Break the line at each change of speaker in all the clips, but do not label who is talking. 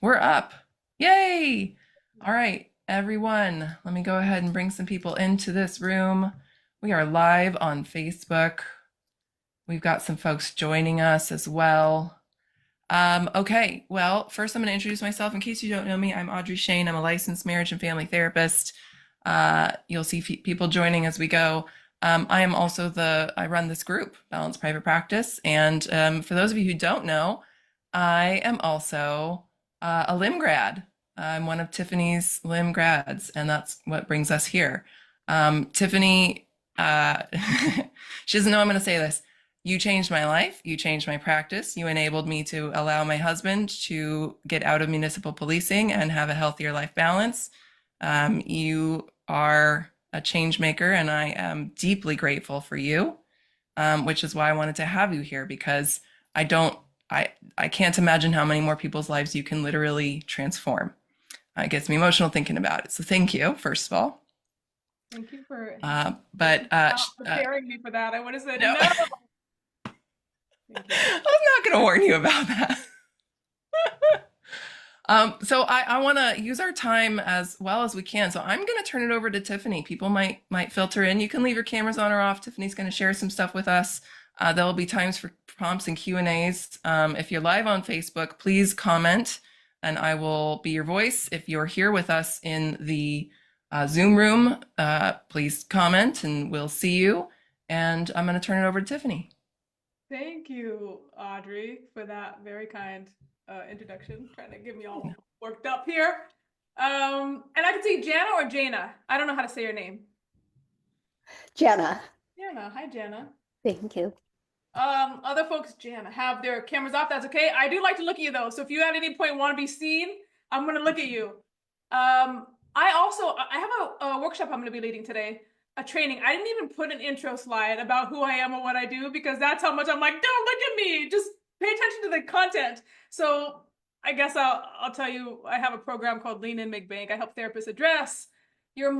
We're up. Yay! All right, everyone, let me go ahead and bring some people into this room. We are live on Facebook. We've got some folks joining us as well. Okay, well, first I'm going to introduce myself. In case you don't know me, I'm Audrey Shane. I'm a licensed marriage and family therapist. You'll see people joining as we go. I run this group, Balanced Private Practice. And for those of you who don't know, I am also a LIM grad. I'm one of Tiffany's LIM grads, and that's what brings us here. Tiffany, she doesn't know I'm going to say this. You changed my life. You changed my practice. You enabled me to allow my husband to get out of municipal policing and have a healthier life balance. You are a change maker, and I am deeply grateful for you, which is why I wanted to have you here because I don't, I can't imagine how many more people's lives you can literally transform. It gets me emotional thinking about it. So thank you, first of all.
Thank you for
But
not preparing me for that. I would have said
no,
no.
I
Thank you.
was not going to warn you about that. So I want to use our time as well as we can. So I'm going to turn it over to Tiffany. People might filter in. You can leave your cameras on or off. Tiffany's going to share some stuff with us. There will be times for prompts and Q&As. If you're live on Facebook, please comment, and I will be your voice. If you're here with us in the Zoom room, please comment, and we'll see you. And I'm going to turn it over to Tiffany.
Thank you, Audrey, for that very kind introduction. Trying to get me all worked up here. And I can see Jana or Jana. I don't know how to say your name.
Jenna.
Jana. Hi, Jana.
Thank you.
Other folks, Jana, have their cameras off. That's okay. I do like to look at you though. So if you at any point want to be seen, I'm gonna look at you. I have a workshop I'm gonna be leading today, a training. I didn't even put an intro slide about who I am or what I do because that's how much I'm like, don't look at me. Just pay attention to the content. So I guess I'll tell you, I have a program called Lean In Make Bank. I help therapists address your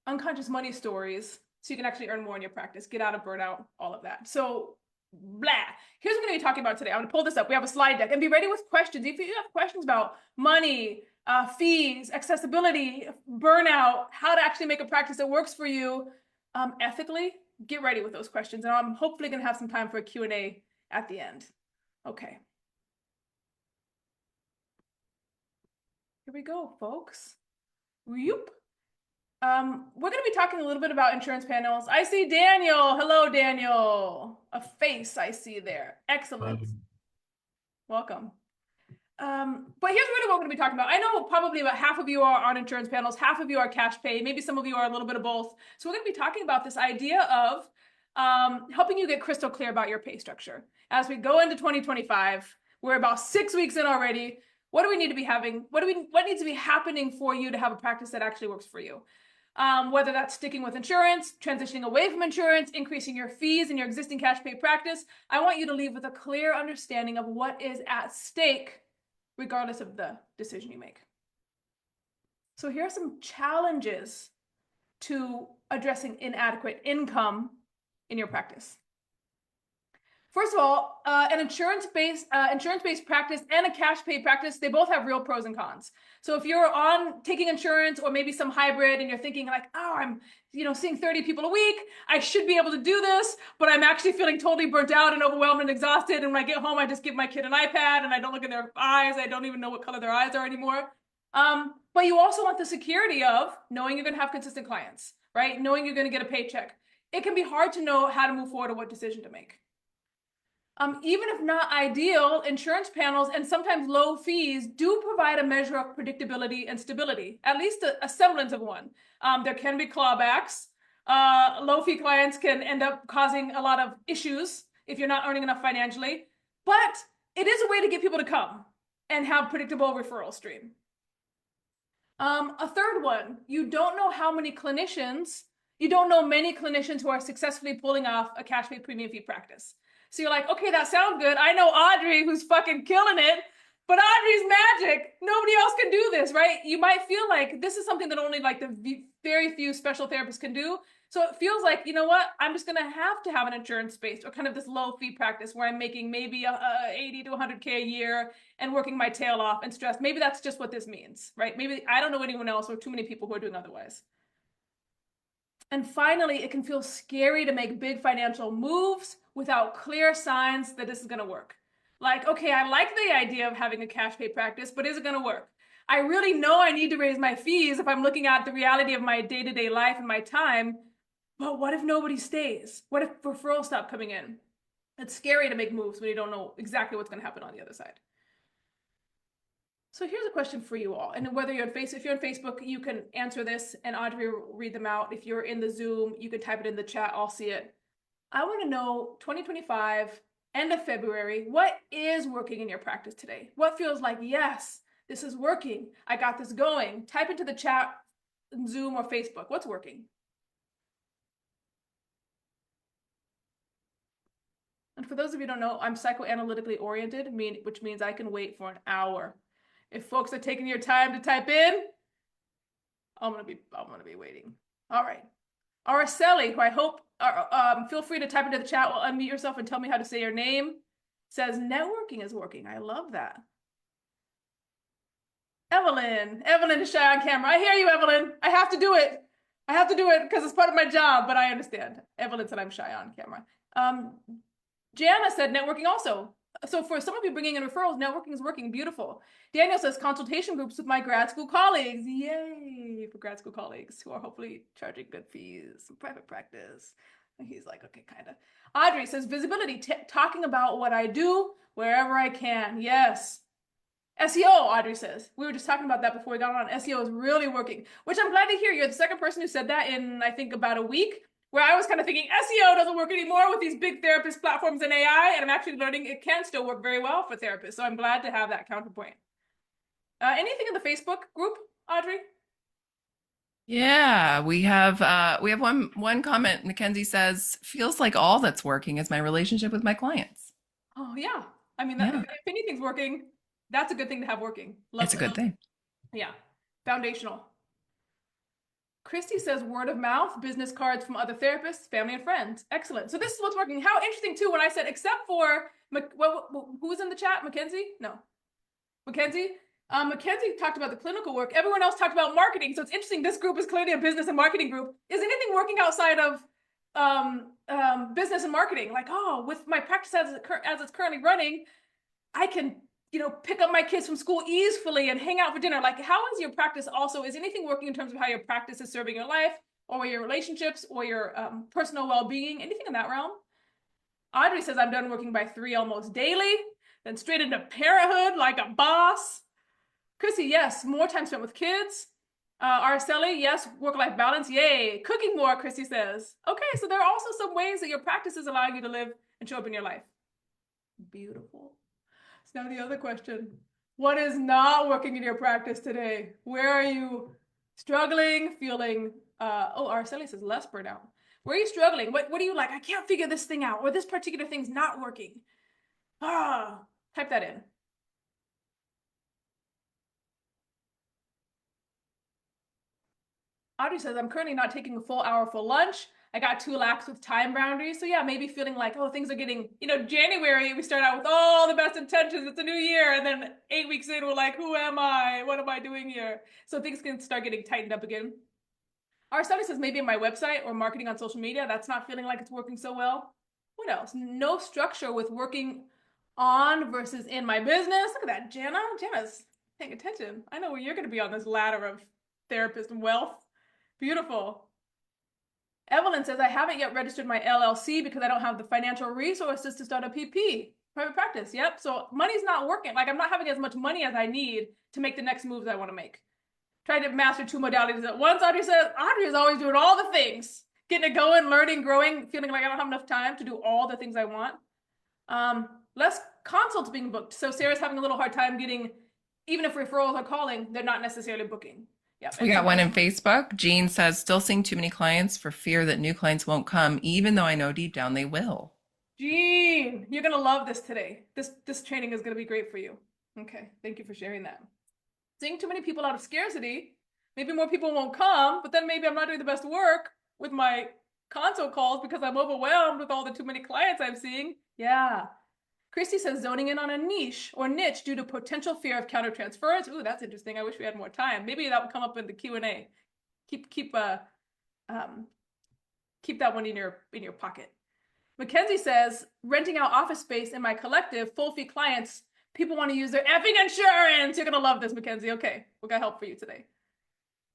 unconscious money stories so you can actually earn more in your practice, get out of burnout, all of that. So blah. Here's what we're going to be talking about today. I'm going to pull this up. We have a slide deck and be ready with questions. If you have questions about money, fees, accessibility, burnout, how to actually make a practice that works for you ethically, get ready with those questions. And I'm hopefully going to have some time for a Q&A at the end. Okay. Here we go, folks. Whoop. We're going to be talking a little bit about insurance panels. I see Daniel. Hello, Daniel. A face I see there. Excellent. Welcome. But here's really what we're going to be talking about. I know probably about half of you are on insurance panels, half of you are cash pay, maybe some of you are a little bit of both. So we're going to be talking about this idea of helping you get crystal clear about your pay structure. As we go into 2025, we're about 6 weeks in already. What do we need to be having? What needs to be happening for you to have a practice that actually works for you? Whether that's sticking with insurance, transitioning away from insurance, increasing your fees in your existing cash pay practice, I want you to leave with a clear understanding of what is at stake, regardless of the decision you make. So here are some challenges to addressing inadequate income in your practice. First of all, an insurance-based practice and a cash pay practice, they both have real pros and cons. So if you're on taking insurance or maybe some hybrid and you're thinking like, oh, I'm seeing 30 people a week, I should be able to do this, but I'm actually feeling totally burnt out and overwhelmed and exhausted. And when I get home, I just give my kid an iPad and I don't look in their eyes. I don't even know what color their eyes are anymore. But you also want the security of knowing you're going to have consistent clients, right? Knowing you're going to get a paycheck. It can be hard to know how to move forward or what decision to make. Even if not ideal, insurance panels and sometimes low fees do provide a measure of predictability and stability, at least a semblance of one. There can be clawbacks. Low fee clients can end up causing a lot of issues if you're not earning enough financially, but it is a way to get people to come and have predictable referral stream. A third one, you don't know many clinicians who are successfully pulling off a cash pay premium fee practice. So you're like, okay, that sounds good. I know Audrey who's fucking killing it, but Audrey's magic. Nobody else can do this, right? You might feel like this is something that only like very few special therapists can do. So it feels like, you know what? I'm just going to have an insurance-based or kind of this low fee practice where I'm making maybe 80 to 100K a year and working my tail off and stressed. Maybe that's just what this means, right? Maybe I don't know anyone else or too many people who are doing otherwise. And finally, it can feel scary to make big financial moves without clear signs that this is going to work. Like, okay, I like the idea of having a cash pay practice, but is it going to work? I really know I need to raise my fees if I'm looking at the reality of my day-to-day life and my time. But what if nobody stays? What if referrals stop coming in? It's scary to make moves when you don't know exactly what's going to happen on the other side. So here's a question for you all. And whether you're on if you're on Facebook, you can answer this and Audrey will read them out. If you're in the Zoom, you can type it in the chat. I'll see it. I want to know 2025, end of February, what is working in your practice today? What feels like, yes, this is working. I got this going. Type into the chat, Zoom or Facebook. What's working? And for those of you who don't know, I'm psychoanalytically oriented, which means I can wait for an hour. If folks are taking your time to type in, I'm gonna be waiting. All right. Araceli, who I hope, feel free to type into the chat. Will unmute yourself and tell me how to say your name. Says networking is working. I love that. Evelyn is shy on camera. I hear you, Evelyn. I have to do it. I have to do it because it's part of my job, but I understand. Evelyn said I'm shy on camera. Jana said networking also. So for some of you bringing in referrals, networking is working. Beautiful. Daniel says consultation groups with my grad school colleagues. Yay for grad school colleagues who are hopefully charging good fees, some private practice. And he's like, okay, kind of. Audrey says visibility, talking about what I do wherever I can. Yes. SEO, Audrey says. We were just talking about that before we got on. SEO is really working, which I'm glad to hear. You're the second person who said that in, I think, about a week, where I was kind of thinking SEO doesn't work anymore with these big therapist platforms and AI, and I'm actually learning it can still work very well for therapists. So I'm glad to have that counterpoint. Anything in the Facebook group, Audrey?
Yeah, we have one comment. Mackenzie says, feels like all that's working is my relationship with my clients.
Oh yeah. I mean,
Yeah.
if anything's working, that's a good thing to have working.
It's a good thing.
Yeah. Foundational. Christy says word of mouth, business cards from other therapists, family and friends. Excellent. So this is what's working. How interesting too, when I said, except for, who was in the chat? Mackenzie? No. Mackenzie? Mackenzie talked about the clinical work. Everyone else talked about marketing. So it's interesting. This group is clearly a business and marketing group. Is anything working outside of business and marketing? Like, oh, with my practice as it's currently running, I can, pick up my kids from school easily and hang out for dinner. Like, how is your practice also? Is anything working in terms of how your practice is serving your life or your relationships or your personal well-being? Anything in that realm? Audrey says, I'm done working by 3 almost daily, then straight into parenthood like a boss. Chrissy, yes, more time spent with kids. Araceli, yes, work-life balance, yay. Cooking more, Chrissy says. Okay, so there are also some ways that your practice is allowing you to live and show up in your life. Beautiful. So now the other question, what is not working in your practice today? Where are you struggling, feeling, Araceli says less burnout. Where are you struggling? What are you like? I can't figure this thing out, or this particular thing's not working. Type that in. Audrey says, I'm currently not taking a full hour for lunch. I got too lax with time boundaries. So yeah, maybe feeling like, oh, things are getting, January, we start out with all the best intentions. It's a new year. And then 8 weeks in, we're like, who am I? What am I doing here? So things can start getting tightened up again. Our study says maybe in my website or marketing on social media, that's not feeling like it's working so well. What else? No structure with working on versus in my business. Look at that, Jana. Jana's paying attention. I know where you're going to be on this ladder of therapist wealth. Beautiful. Evelyn says, I haven't yet registered my LLC because I don't have the financial resources to start a PP, private practice. Yep. So money's not working. Like I'm not having as much money as I need to make the next moves I want to make. Trying to master 2 modalities at once. Audrey says, Audrey is always doing all the things, getting it going, learning, growing, feeling like I don't have enough time to do all the things I want. Less consults being booked. So Sarah's having a little hard time getting, even if referrals are calling, they're not necessarily booking. Yep.
We got one in Facebook. Jean says, still seeing too many clients for fear that new clients won't come, even though I know deep down they will.
Jean, you're going to love this today. This training is going to be great for you. Okay. Thank you for sharing that. Seeing too many people out of scarcity, maybe more people won't come, but then maybe I'm not doing the best work with my consult calls because I'm overwhelmed with all the too many clients I'm seeing. Yeah. Christy says zoning in on a niche or niche due to potential fear of countertransference. Ooh, that's interesting. I wish we had more time. Maybe that would come up in the Q&A. Keep that one in your pocket. Mackenzie says renting out office space in my collective, full fee clients. People want to use their effing insurance. You're gonna love this, Mackenzie. Okay, we got help for you today.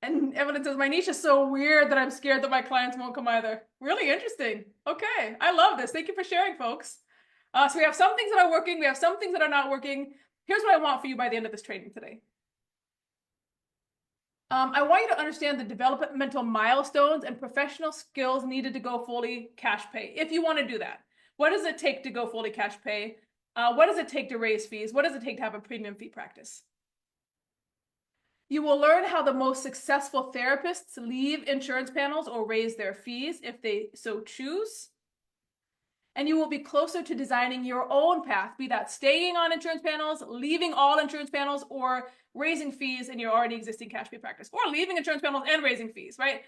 And Evelyn says, my niche is so weird that I'm scared that my clients won't come either. Really interesting. Okay, I love this. Thank you for sharing, folks. So we have some things that are working. We have some things that are not working. Here's what I want for you by the end of this training today. I want you to understand the developmental milestones and professional skills needed to go fully cash pay. If you want to do that, what does it take to go fully cash pay? What does it take to raise fees? What does it take to have a premium fee practice? You will learn how the most successful therapists leave insurance panels or raise their fees if they so choose. And you will be closer to designing your own path, be that staying on insurance panels, leaving all insurance panels, or raising fees in your already existing cash pay practice, or leaving insurance panels and raising fees, right?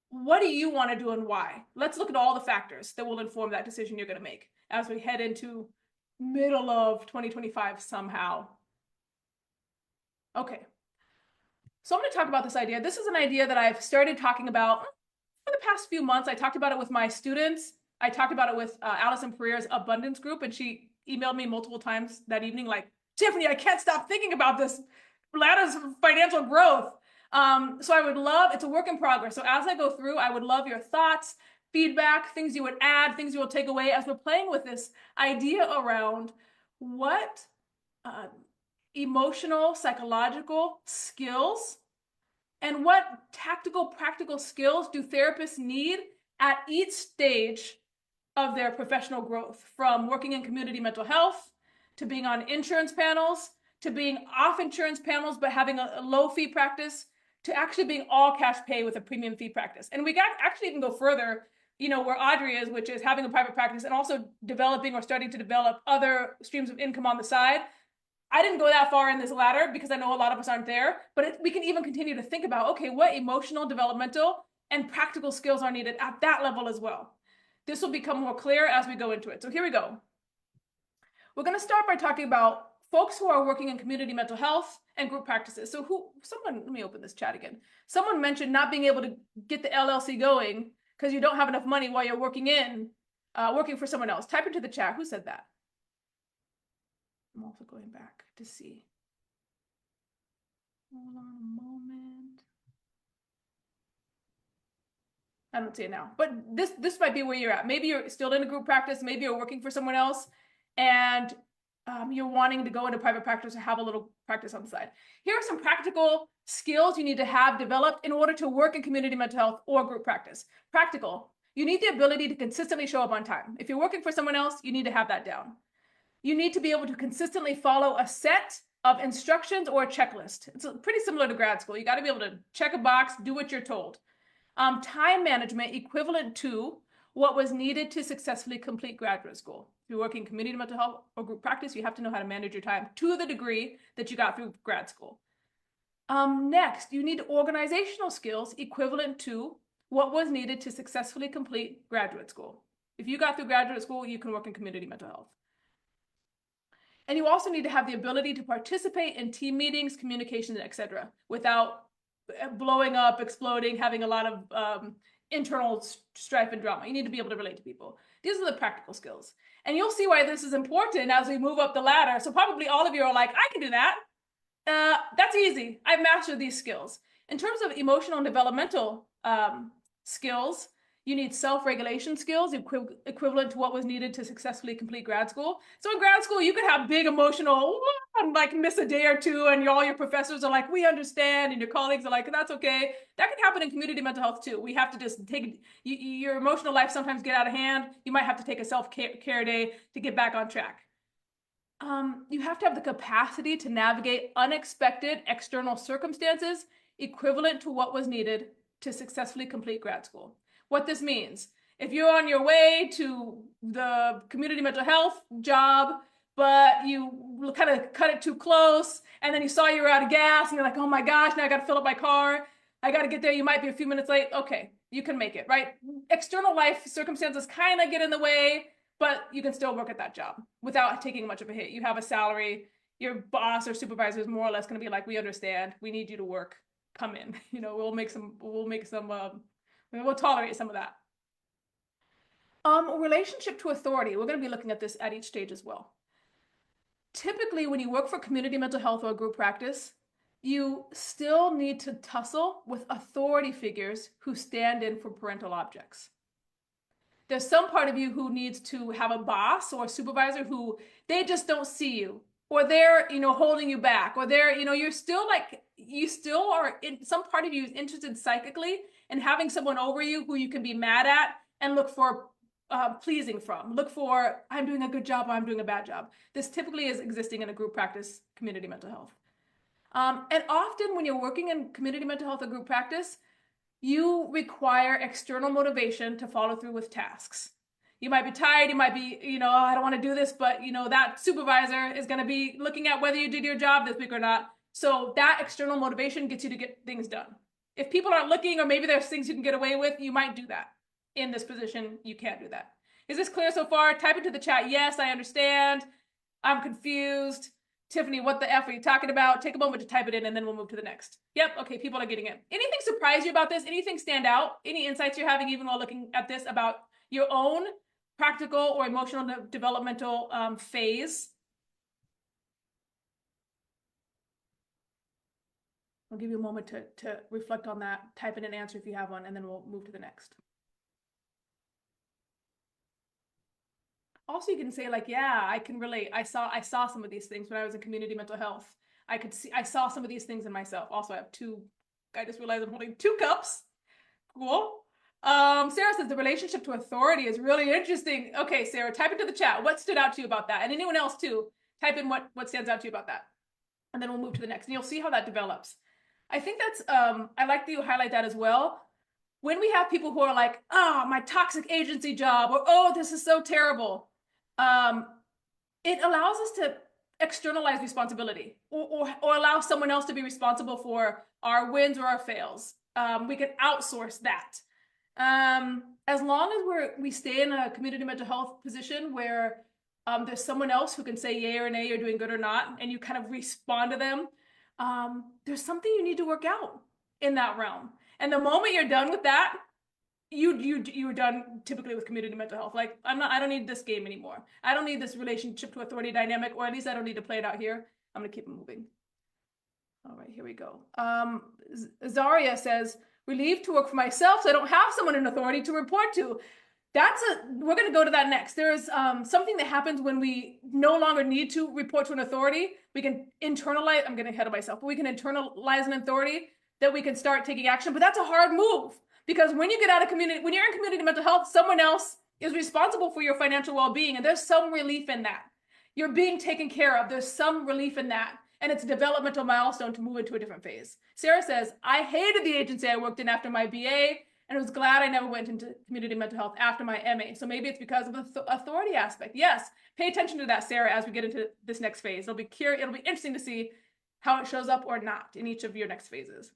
What do you want to do and why? Let's look at all the factors that will inform that decision you're going to make as we head into middle of 2025 somehow. Okay. So I'm going to talk about this idea. This is an idea that I've started talking about for the past few months. I talked about it with my students. I talked about it with Allison Pereira's abundance group, and she emailed me multiple times that evening, like, Tiffany, I can't stop thinking about this ladder's financial growth. So I would love, it's a work in progress. So as I go through, I would love your thoughts, feedback, things you would add, things you will take away as we're playing with this idea around what emotional, psychological skills and what tactical, practical skills do therapists need at each stage of their professional growth, from working in community mental health to being on insurance panels, to being off insurance panels but having a low fee practice, to actually being all cash pay with a premium fee practice. And we got actually even go further, you know, where Audrey is, which is having a private practice and also developing or starting to develop other streams of income on the side. I didn't go that far in this ladder because I know a lot of us aren't there, but we can even continue to think about, okay, what emotional, developmental, and practical skills are needed at that level as well. This will become more clear as we go into it. So here we go. We're going to start by talking about folks who are working in community mental health and group practices. So let me open this chat again. Someone mentioned not being able to get the LLC going because you don't have enough money while you're working for someone else. Type into the chat. Who said that? I'm also going back to see. Hold on a moment. I don't see it now, but this might be where you're at. Maybe you're still in a group practice. Maybe you're working for someone else and you're wanting to go into private practice or have a little practice on the side. Here are some practical skills you need to have developed in order to work in community mental health or group practice. Practical. You need the ability to consistently show up on time. If you're working for someone else, you need to have that down. You need to be able to consistently follow a set of instructions or a checklist. It's pretty similar to grad school. You got to be able to check a box, do what you're told. Time management equivalent to what was needed to successfully complete graduate school. If you're working community mental health or group practice, you have to know how to manage your time to the degree that you got through grad school. Next, you need organizational skills equivalent to what was needed to successfully complete graduate school. If you got through graduate school, you can work in community mental health. And you also need to have the ability to participate in team meetings, communications, etc., without blowing up, exploding, having a lot of internal strife and drama. You need to be able to relate to people. These are the practical skills. And you'll see why this is important as we move up the ladder. So probably all of you are like, I can do that. That's easy. I've mastered these skills. In terms of emotional and developmental skills, you need self-regulation skills equivalent to what was needed to successfully complete grad school. So in grad school, you could have big emotional, like miss a day or two, and all your professors are like, we understand, and your colleagues are like, that's okay. That can happen in community mental health too. We have to just take, your emotional life sometimes get out of hand. You might have to take a self-care day to get back on track. You have to have the capacity to navigate unexpected external circumstances equivalent to what was needed to successfully complete grad school. What this means, if you're on your way to the community mental health job, but you kind of cut it too close, and then you saw you were out of gas, and you're like, oh my gosh, now I got to fill up my car. I got to get there. You might be a few minutes late. Okay, you can make it, right? External life circumstances kind of get in the way, but you can still work at that job without taking much of a hit. You have a salary. Your boss or supervisor is more or less going to be like, we understand. We need you to work. Come in. We'll tolerate some of that. Relationship to authority. We're going to be looking at this at each stage as well. Typically, when you work for community mental health or group practice, you still need to tussle with authority figures who stand in for parental objects. There's some part of you who needs to have a boss or a supervisor who they just don't see you, or they're, holding you back, or they're, you still are in some part of you is interested psychically in having someone over you who you can be mad at and look for pleasing from. Look for, I'm doing a good job or I'm doing a bad job. This typically is existing in a group practice, community mental health. And often when you're working in community mental health or group practice, you require external motivation to follow through with tasks. You might be tired, you might be, oh, I don't want to do this, but that supervisor is going to be looking at whether you did your job this week or not. So that external motivation gets you to get things done. If people aren't looking, or maybe there's things you can get away with, you might do that. In this position, you can't do that. Is this clear so far? Type into the chat, yes, I understand. I'm confused. Tiffany, what the F are you talking about? Take a moment to type it in and then we'll move to the next. Yep, okay, people are getting it. Anything surprise you about this? Anything stand out? Any insights you're having even while looking at this about your own practical or emotional developmental phase? I'll give you a moment to reflect on that. Type in an answer if you have one, and then we'll move to the next. Also, you can say like, yeah, I can relate. I saw some of these things when I was in community mental health. I saw some of these things in myself. Also, I just realized I'm holding 2 cups. Cool. Sarah says the relationship to authority is really interesting. Okay, Sarah, type into the chat. What stood out to you about that? And anyone else too, type in what stands out to you about that. And then we'll move to the next and you'll see how that develops. I think that's, I like that you highlight that as well. When we have people who are like, oh, my toxic agency job, or, oh, this is so terrible. It allows us to externalize responsibility or allow someone else to be responsible for our wins or our fails. We can outsource that. As long as we stay in a community mental health position where there's someone else who can say yay or nay, you're doing good or not, and you kind of respond to them, there's something you need to work out in that realm. And the moment you're done with that, you're done typically with community mental health. Like, I don't need this game anymore. I don't need this relationship to authority dynamic, or at least I don't need to play it out here. I'm gonna keep it moving. All right, here we go. Zaria says, relieved to work for myself, so I don't have someone in authority to report to. We're gonna go to that next. There's something that happens when we no longer need to report to an authority. We can internalize, I'm getting ahead of myself, but we can internalize an authority that we can start taking action, but that's a hard move. Because when you get out of community, when you're in community mental health, someone else is responsible for your financial well-being, and there's some relief in that. You're being taken care of. There's some relief in that, and it's a developmental milestone to move into a different phase. Sarah says, I hated the agency I worked in after my BA, and was glad I never went into community mental health after my MA. So maybe it's because of the authority aspect. Yes, pay attention to that, Sarah, as we get into this next phase. It'll be interesting to see how it shows up or not in each of your next phases.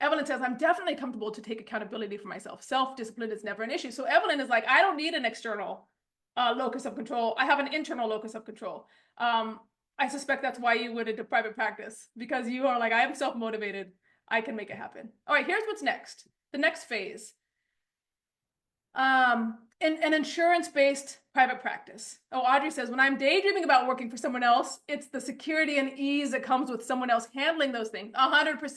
Evelyn says, I'm definitely comfortable to take accountability for myself. Self-discipline is never an issue. So Evelyn is like, I don't need an external locus of control. I have an internal locus of control. I suspect that's why you went into private practice, because you are like, I am self-motivated. I can make it happen. All right, here's what's next. The next phase. An insurance-based private practice. Oh, Audrey says, when I'm daydreaming about working for someone else, it's the security and ease that comes with someone else handling those things. 100%.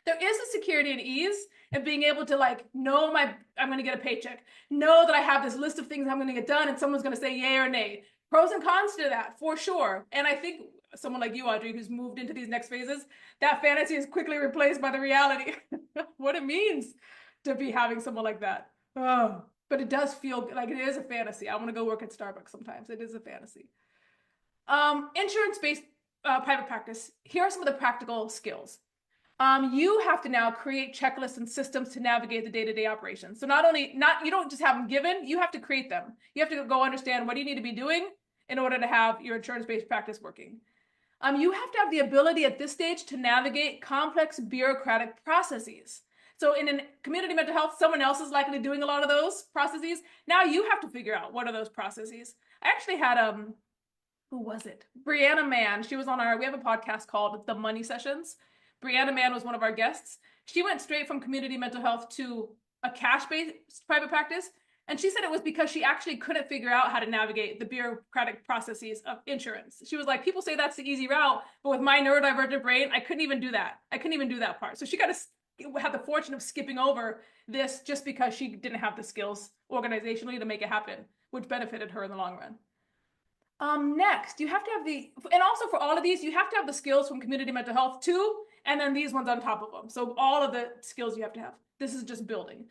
There is a security and ease in being able to like, know I'm going to get a paycheck. Know that I have this list of things I'm going to get done and someone's going to say yay or nay. Pros and cons to that, for sure. And I think someone like you, Audrey, who's moved into these next phases, that fantasy is quickly replaced by the reality. What it means to be having someone like that. Oh. But it does feel like it is a fantasy. I want to go work at Starbucks sometimes. It is a fantasy. Insurance-based private practice. Here are some of the practical skills. You have to now create checklists and systems to navigate the day-to-day operations. So you don't just have them given, you have to create them. You have to go understand what do you need to be doing in order to have your insurance-based practice working. You have to have the ability at this stage to navigate complex bureaucratic processes. So in a community mental health, someone else is likely doing a lot of those processes. Now you have to figure out what are those processes. I actually had who was it? Brianna Mann. She was on we have a podcast called The Money Sessions. Brianna Mann was one of our guests. She went straight from community mental health to a cash-based private practice. And she said it was because she actually couldn't figure out how to navigate the bureaucratic processes of insurance. She was like, people say that's the easy route, but with my neurodivergent brain, I couldn't even do that. I couldn't even do that part. So she got to have the fortune of skipping over this just because she didn't have the skills organizationally to make it happen, which benefited her in the long run. Next, you have to have and also for all of these, you have to have the skills from community mental health too, and then these ones on top of them. So all of the skills you have to have. This is just building.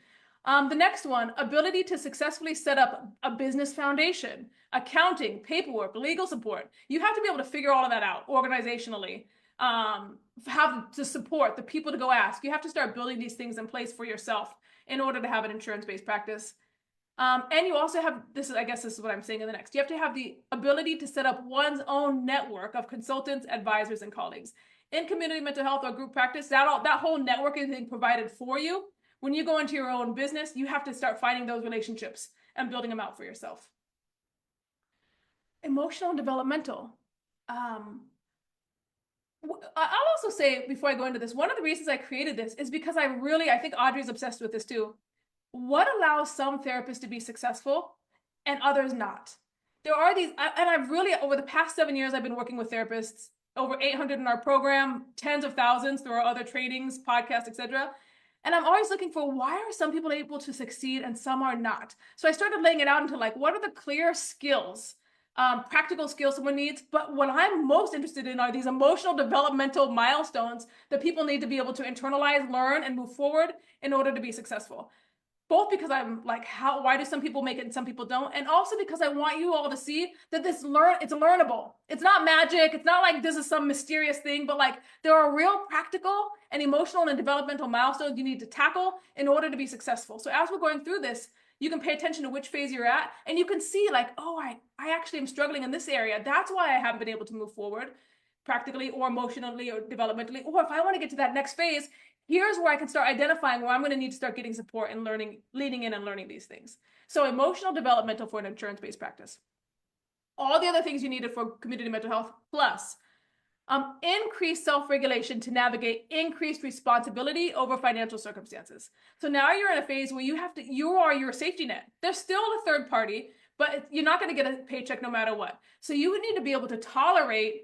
The next one, ability to successfully set up a business foundation, accounting, paperwork, legal support. You have to be able to figure all of that out organizationally, have to support the people to go ask. You have to start building these things in place for yourself in order to have an insurance-based practice. And you also have, I guess this is what I'm saying in the next, you have to have the ability to set up one's own network of consultants, advisors, and colleagues. In community mental health or group practice, that whole network is being provided for you. When you go into your own business, you have to start finding those relationships and building them out for yourself. Emotional and developmental. I'll also say, before I go into this, one of the reasons I created this is because I think Audrey's obsessed with this too. What allows some therapists to be successful and others not? There are these, and I've really, over the past 7 years, I've been working with therapists, over 800 in our program, tens of thousands through our other trainings, podcasts, etc. And I'm always looking for, why are some people able to succeed and some are not? So I started laying it out into like, what are the clear skills, practical skills someone needs? But what I'm most interested in are these emotional developmental milestones that people need to be able to internalize, learn, and move forward in order to be successful. Both because I'm like, why do some people make it and some people don't? And also because I want you all to see that it's learnable. It's not magic. It's not like this is some mysterious thing, but like there are real practical and emotional and developmental milestones you need to tackle in order to be successful. So as we're going through this, you can pay attention to which phase you're at and you can see like, oh, I actually am struggling in this area. That's why I haven't been able to move forward practically or emotionally or developmentally. Or if I want to get to that next phase, here's where I can start identifying where I'm going to need to start getting support and leaning in and learning these things. So emotional developmental for an insurance-based practice. All the other things you needed for community mental health, plus increased self-regulation to navigate increased responsibility over financial circumstances. So now you're in a phase where you are your safety net. There's still a third party, but you're not going to get a paycheck no matter what. So you would need to be able to tolerate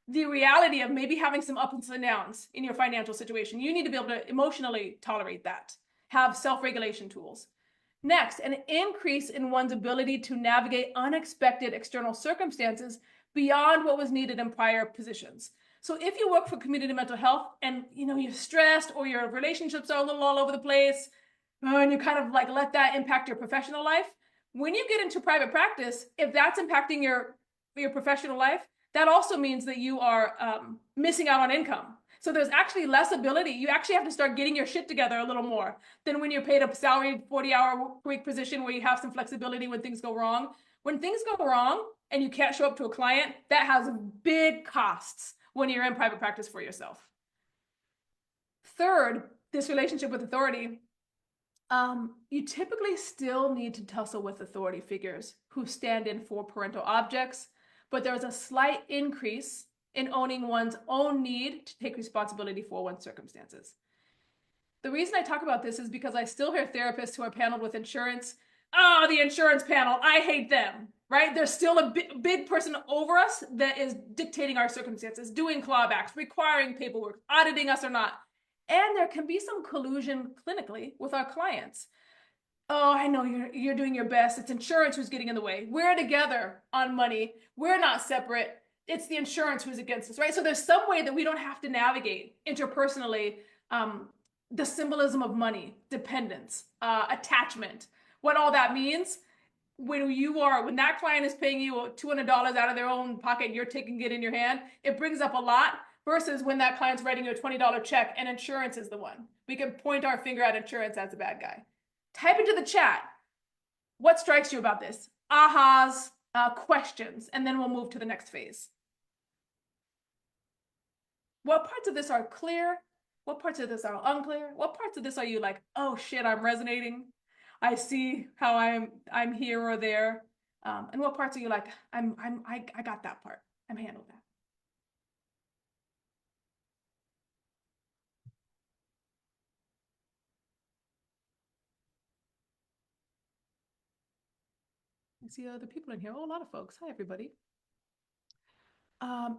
the reality of maybe having some ups and downs in your financial situation. You need to be able to emotionally tolerate that, have self-regulation tools. Next, an increase in one's ability to navigate unexpected external circumstances beyond what was needed in prior positions. So if you work for community mental health and you're stressed or your relationships are a little all over the place, and you kind of like let that impact your professional life, when you get into private practice, if that's impacting your professional life, that also means that you are missing out on income. So there's actually less ability. You actually have to start getting your shit together a little more than when you're paid a salaried 40-hour-week position where you have some flexibility when things go wrong. When things go wrong and you can't show up to a client, that has big costs when you're in private practice for yourself. Third, this relationship with authority. You typically still need to tussle with authority figures who stand in for parental objects, but there's a slight increase in owning one's own need to take responsibility for one's circumstances. The reason I talk about this is because I still hear therapists who are paneled with insurance. Oh, the insurance panel, I hate them, right? There's still a big person over us that is dictating our circumstances, doing clawbacks, requiring paperwork, auditing us or not. And there can be some collusion clinically with our clients. Oh, I know you're doing your best. It's insurance who's getting in the way. We're together on money. We're not separate. It's the insurance who's against us, right? So there's some way that we don't have to navigate interpersonally the symbolism of money, dependence, attachment, what all that means. When that client is paying you $200 out of their own pocket and you're taking it in your hand, it brings up a lot versus when that client's writing you a $20 check and insurance is the one. We can point our finger at insurance as a bad guy. Type into the chat, what strikes you about this? Ahas, questions, and then we'll move to the next phase. What parts of this are clear? What parts of this are unclear? What parts of this are you like, oh shit, I'm resonating. I see how I'm here or there. And what parts are you like, I got that part. I'm handled that. I see other people in here. Oh, a lot of folks. Hi, everybody.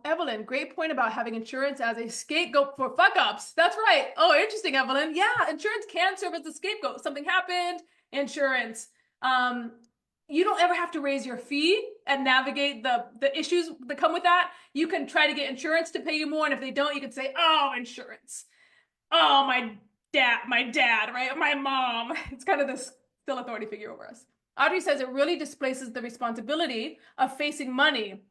Evelyn, great point about having insurance as a scapegoat for fuck ups. That's right. Oh, interesting, Evelyn. Yeah, insurance can serve as a scapegoat. Something happened, insurance. You don't ever have to raise your fee and navigate the issues that come with that. You can try to get insurance to pay you more, and if they don't, you can say, "Oh, insurance. Oh, my dad, right? My mom." It's kind of this still authority figure over us. Audrey says it really displaces the responsibility of facing money,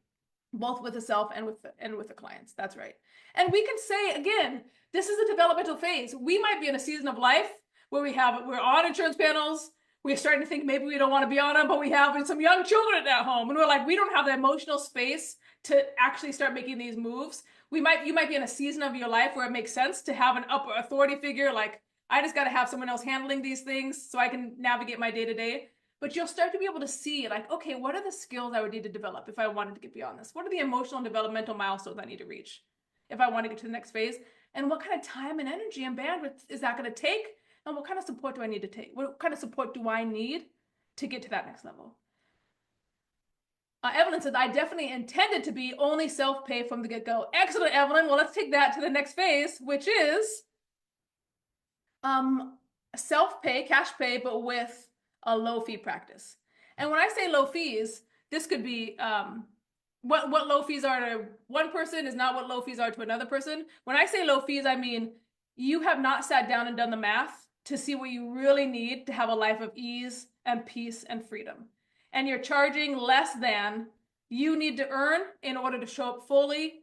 both with the self and with the clients. That's right. And we can say, again, this is a developmental phase. We might be in a season of life where we're on insurance panels. We're starting to think maybe we don't want to be on them, but we have some young children at home, and we're like, we don't have the emotional space to actually start making these moves. You might be in a season of your life where it makes sense to have an upper authority figure, like, I just got to have someone else handling these things so I can navigate my day-to-day. But you'll start to be able to see, like, okay, what are the skills I would need to develop if I wanted to get beyond this? What are the emotional and developmental milestones I need to reach if I want to get to the next phase? And what kind of time and energy and bandwidth is that going to take? And what kind of support do I need to take? What kind of support do I need to get to that next level? Evelyn says, I definitely intended to be only self-pay from the get-go. Excellent, Evelyn. Well, let's take that to the next phase, which is self-pay, cash pay, but with a low fee practice. And when I say low fees, this could be what low fees are to one person is not what low fees are to another person. When I say low fees, I mean you have not sat down and done the math to see what you really need to have a life of ease and peace and freedom. And you're charging less than you need to earn in order to show up fully,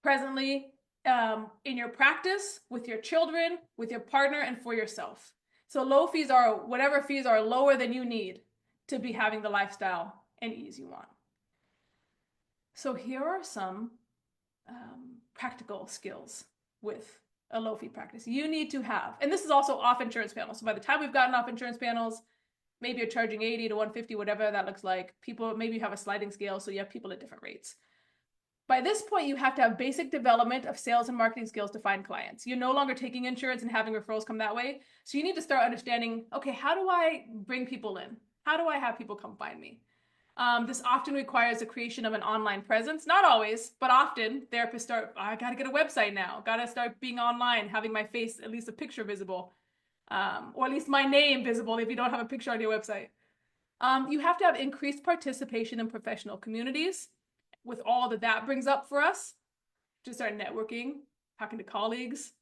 presently, in your practice, with your children, with your partner, and for yourself. So low fees are whatever fees are lower than you need to be having the lifestyle and ease you want. So here are some practical skills with a low fee practice. You need to have, and this is also off insurance panels. So by the time we've gotten off insurance panels, maybe you're charging 80 to 150, whatever that looks like. People, maybe you have a sliding scale, so you have people at different rates. By this point, you have to have basic development of sales and marketing skills to find clients. You're no longer taking insurance and having referrals come that way. So you need to start understanding, okay, how do I bring people in? How do I have people come find me? This often requires the creation of an online presence. Not always, but often therapists start, I got to get a website now. Got to start being online, having my face, at least a picture visible, or at least my name visible if you don't have a picture on your website. You have to have increased participation in professional communities, with all that brings up for us, just start networking, talking to colleagues,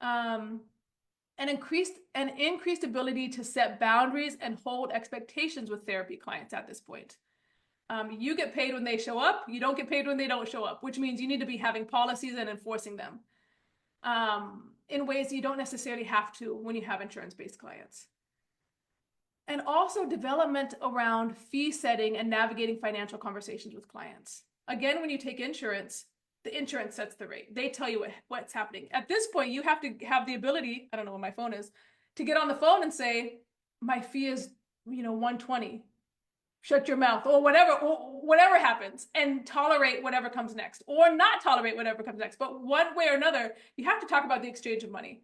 an increased ability to set boundaries and hold expectations with therapy clients at this point. You get paid when they show up. You don't get paid when they don't show up, which means you need to be having policies and enforcing them in ways you don't necessarily have to when you have insurance-based clients. And also development around fee setting and navigating financial conversations with clients. Again, when you take insurance, the insurance sets the rate. They tell you what's happening. At this point, you have to have the ability, I don't know what my phone is, to get on the phone and say, my fee is, $120. Shut your mouth, or whatever happens, and tolerate whatever comes next, or not tolerate whatever comes next. But one way or another, you have to talk about the exchange of money.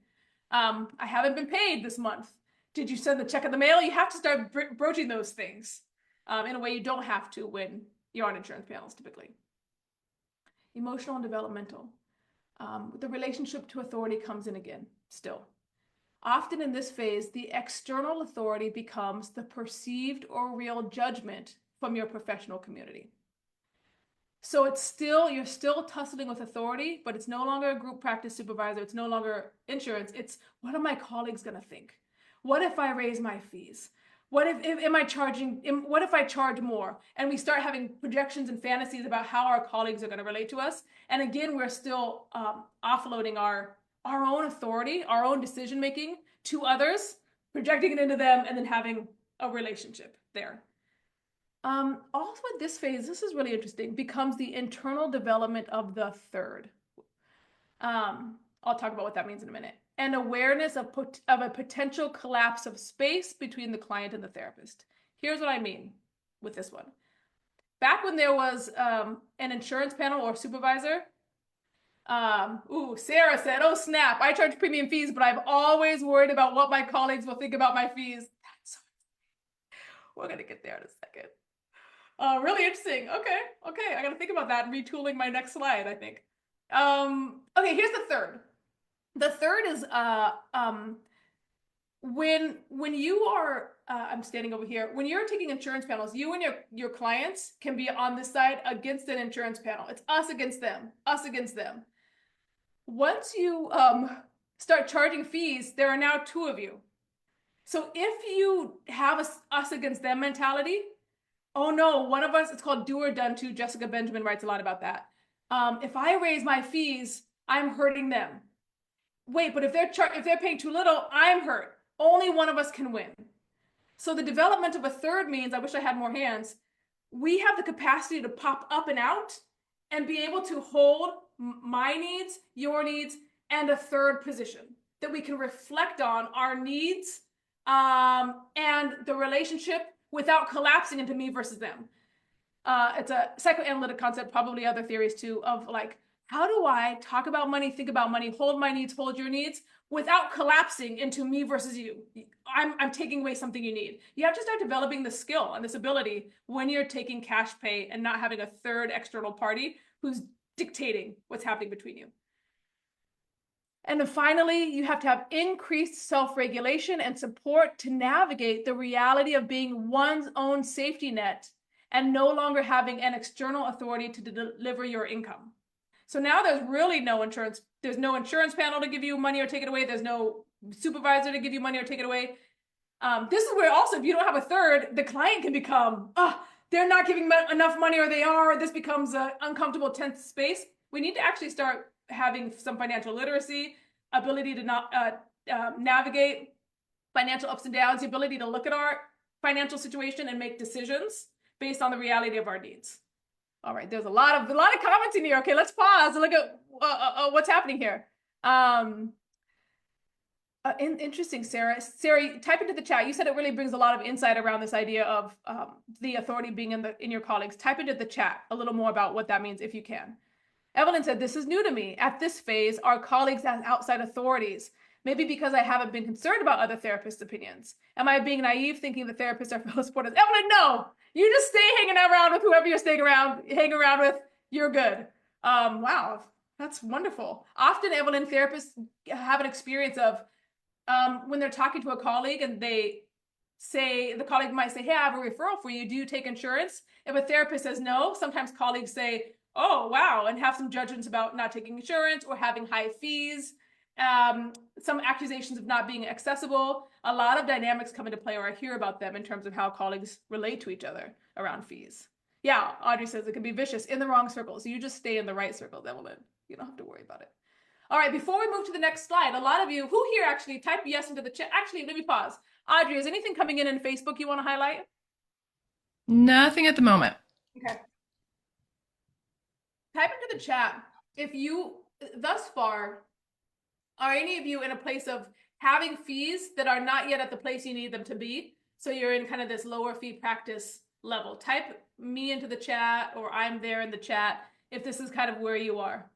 I haven't been paid this month. Did you send the check in the mail? You have to start broaching those things in a way you don't have to when you're on insurance panels typically. Emotional and developmental. The relationship to authority comes in again, still. Often in this phase, the external authority becomes the perceived or real judgment from your professional community. So you're still tussling with authority, but it's no longer a group practice supervisor. It's no longer insurance. It's, what are my colleagues going to think? What if I raise my fees? What if I charge more? And we start having projections and fantasies about how our colleagues are going to relate to us. And again, we're still offloading our own authority, our own decision-making to others, projecting it into them, and then having a relationship there. Also at this phase, this is really interesting, becomes the internal development of the third. I'll talk about what that means in a minute. And awareness of a potential collapse of space between the client and the therapist. Here's what I mean with this one. Back when there was an insurance panel or supervisor, Sarah said, oh snap, I charge premium fees, but I've always worried about what my colleagues will think about my fees. We're gonna get there in a second. Really interesting. Okay, I gotta think about that and retooling my next slide, I think. Okay, here's the third. The third is when you are I'm standing over here, when you're taking insurance panels, you and your clients can be on this side against an insurance panel. It's us against them, us against them. Once you start charging fees, there are now two of you. So if you have a us against them mentality, oh no, one of us, it's called do or done to. Jessica Benjamin writes a lot about that. If I raise my fees, I'm hurting them. Wait, but if they're paying too little, I'm hurt. Only one of us can win. So the development of a third means, I wish I had more hands, we have the capacity to pop up and out and be able to hold my needs, your needs, and a third position that we can reflect on our needs and the relationship without collapsing into me versus them. It's a psychoanalytic concept, probably other theories too, of like, how do I talk about money, think about money, hold my needs, hold your needs, without collapsing into me versus you? I'm taking away something you need. You have to start developing the skill and this ability when you're taking cash pay and not having a third external party who's dictating what's happening between you. And then finally, you have to have increased self-regulation and support to navigate the reality of being one's own safety net and no longer having an external authority to deliver your income. So now there's really no insurance. There's no insurance panel to give you money or take it away. There's no supervisor to give you money or take it away. This is where also, if you don't have a third, the client can become, they're not giving enough money or they are, this becomes an uncomfortable, tense space. We need to actually start having some financial literacy, ability to navigate financial ups and downs, the ability to look at our financial situation and make decisions based on the reality of our needs. All right, there's a lot of comments in here. Okay, let's pause and look at what's happening here. Interesting, Sarah. Sarah, type into the chat. You said it really brings a lot of insight around this idea of the authority being in your colleagues. Type into the chat a little more about what that means if you can. Evelyn said, this is new to me. At this phase, our colleagues as outside authorities. Maybe because I haven't been concerned about other therapists' opinions. Am I being naive thinking the therapists are fellow supporters? Evelyn, no. You just stay hanging around with whoever you're hanging around with. You're good. Wow, that's wonderful. Often, Evelyn, therapists have an experience of when they're talking to a colleague and the colleague might say, hey, I have a referral for you. Do you take insurance? If a therapist says no, sometimes colleagues say, oh, wow, and have some judgments about not taking insurance or having high fees, some accusations of not being accessible. A lot of dynamics come into play, or I hear about them in terms of how colleagues relate to each other around fees. Yeah, Audrey says it can be vicious in the wrong circles. You just stay in the right circles, Evelyn. You don't have to worry about it. All right, before we move to the next slide, a lot of you who here actually type yes into the chat. Actually, let me pause. Audrey, is anything coming in Facebook you want to highlight?
Nothing at the moment.
Okay. Type into the chat if you, thus far, are any of you in a place of having fees that are not yet at the place you need them to be? So you're in kind of this lower fee practice level. Type me into the chat or I'm there in the chat if this is kind of where you are.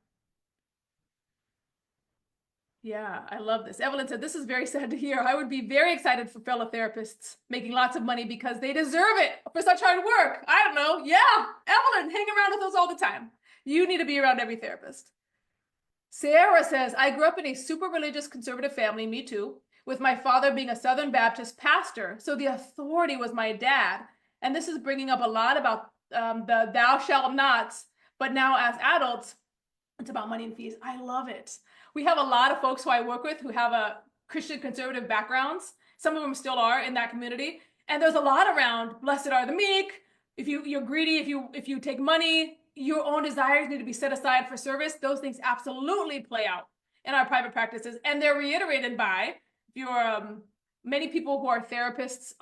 Yeah, I love this. Evelyn said, this is very sad to hear. I would be very excited for fellow therapists making lots of money because they deserve it for such hard work. I don't know. Yeah, Evelyn, hang around with us all the time. You need to be around every therapist. Sarah says, I grew up in a super religious conservative family, me too, with my father being a Southern Baptist pastor. So the authority was my dad. And this is bringing up a lot about the thou shalt nots. But now as adults, it's about money and fees. I love it. We have a lot of folks who I work with who have a Christian conservative backgrounds. Some of them still are in that community. And there's a lot around, blessed are the meek. If you're greedy, if you take money, your own desires need to be set aside for service. Those things absolutely play out in our private practices. And they're reiterated by, if you're Many people who are therapists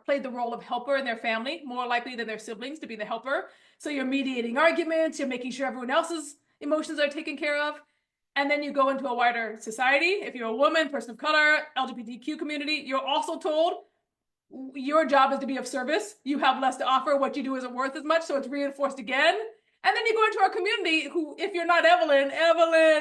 play the role of helper in their family, more likely than their siblings to be the helper. So you're mediating arguments, you're making sure everyone else's emotions are taken care of. And then you go into a wider society. If you're a woman, person of color, LGBTQ community, you're also told your job is to be of service. You have less to offer. What you do isn't worth as much. So it's reinforced again. And then you go into our community who, if you're not Evelyn,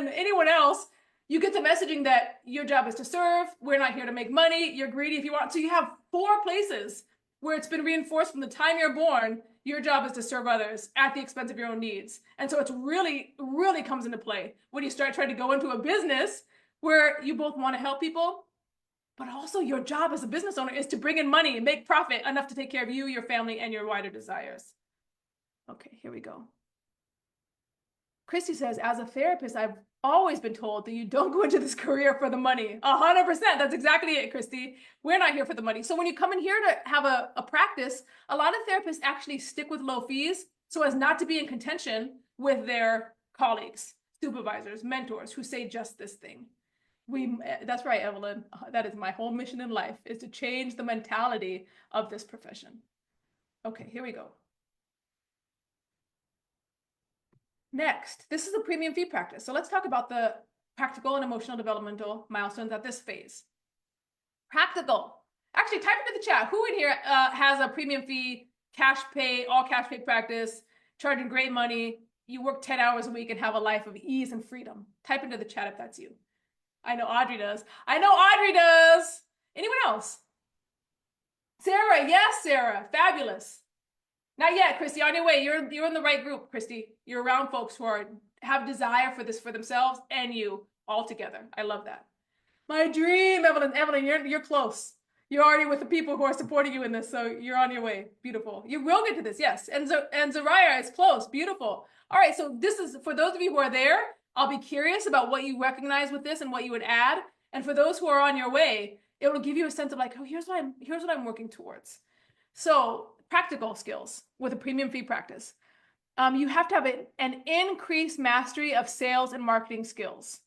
anyone else, you get the messaging that your job is to serve. We're not here to make money. You're greedy if you want. So you have 4 places where it's been reinforced from the time you're born. Your job is to serve others at the expense of your own needs. And so it's really, really comes into play when you start trying to go into a business where you both want to help people, but also your job as a business owner is to bring in money and make profit enough to take care of you, your family, and your wider desires. Okay, here we go. Christy says, as a therapist, I've always been told that you don't go into this career for the money. 100%. That's exactly it, Christy. We're not here for the money. So when you come in here to have a practice, a lot of therapists actually stick with low fees so as not to be in contention with their colleagues, supervisors, mentors who say just this thing. That's right, Evelyn. That is my whole mission in life, is to change the mentality of this profession. Okay, here we go. Next, this is a premium fee practice. So let's talk about the practical and emotional developmental milestones at this phase. Practical. Actually, type into the chat. Who in here has a premium fee, cash pay, all cash pay practice, charging great money, you work 10 hours a week and have a life of ease and freedom? Type into the chat if that's you. I know Audrey does. I know Audrey does. Anyone else? Sarah, yes, Sarah. Fabulous. Not yet, Christy. On your way. You're in the right group, Christy. You're around folks who have desire for this for themselves and you all together. I love that. My dream, Evelyn. Evelyn, you're close. You're already with the people who are supporting you in this, so you're on your way. Beautiful. You will get to this, yes. And Zariah is close. Beautiful. All right, so this is for those of you who are there. I'll be curious about what you recognize with this and what you would add. And for those who are on your way, it will give you a sense of like, oh, here's what I'm working towards. So practical skills with a premium fee practice. You have to have an increased mastery of sales and marketing skills.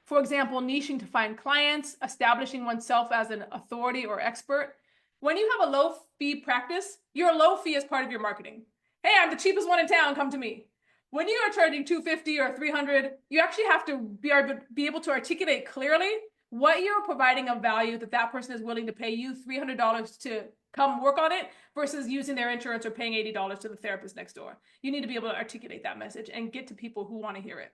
For example, niching to find clients, establishing oneself as an authority or expert. When you have a low fee practice, your low fee is part of your marketing. Hey, I'm the cheapest one in town, come to me. When you are charging $250 or $300, you actually have to be able to articulate clearly what you're providing of value that person is willing to pay you $300 to come work on it versus using their insurance or paying $80 to the therapist next door. You need to be able to articulate that message and get to people who want to hear it.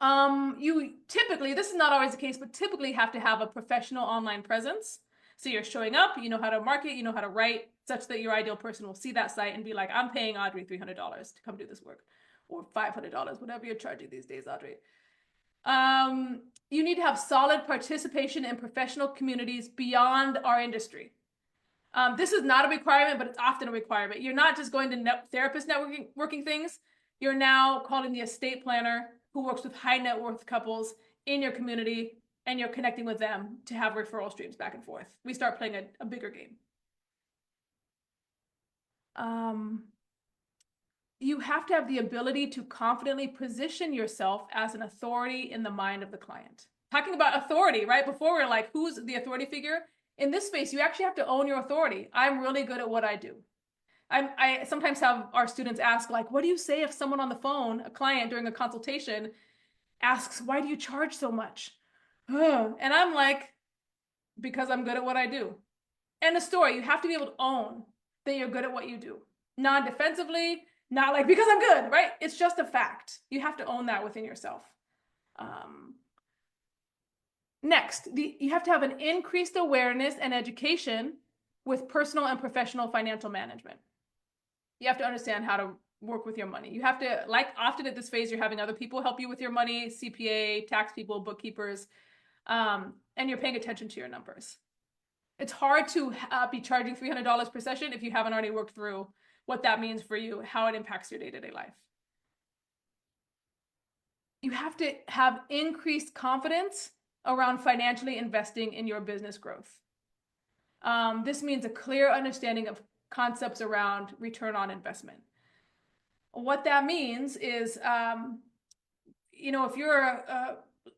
You typically, this is not always the case, but typically have to have a professional online presence. So you're showing up, you know how to market, you know how to write, such that your ideal person will see that site and be like, I'm paying Audrey $300 to come do this work, or $500, whatever you're charging these days, Audrey. You need to have solid participation in professional communities beyond our industry. This is not a requirement, but it's often a requirement. You're not just going to therapist networking things. You're now calling the estate planner who works with high net worth couples in your community, and you're connecting with them to have referral streams back and forth. We start playing a bigger game. You have to have the ability to confidently position yourself as an authority in the mind of the client. Talking about authority, right? Before we were like, who's the authority figure? In this space, you actually have to own your authority. I'm really good at what I do. I sometimes have our students ask, like, what do you say if someone on the phone, a client during a consultation, asks, why do you charge so much? And I'm like, because I'm good at what I do. And the story, you have to be able to own that you're good at what you do. Non-defensively, not like, because I'm good, right? It's just a fact. You have to own that within yourself. Next, you have to have an increased awareness and education with personal and professional financial management. You have to understand how to work with your money. You have to, like often at this phase, you're having other people help you with your money, CPA, tax people, bookkeepers, and you're paying attention to your numbers. It's hard to be charging $300 per session if you haven't already worked through what that means for you, how it impacts your day-to-day life. You have to have increased confidence around financially investing in your business growth. This means a clear understanding of concepts around return on investment. What that means is, if you're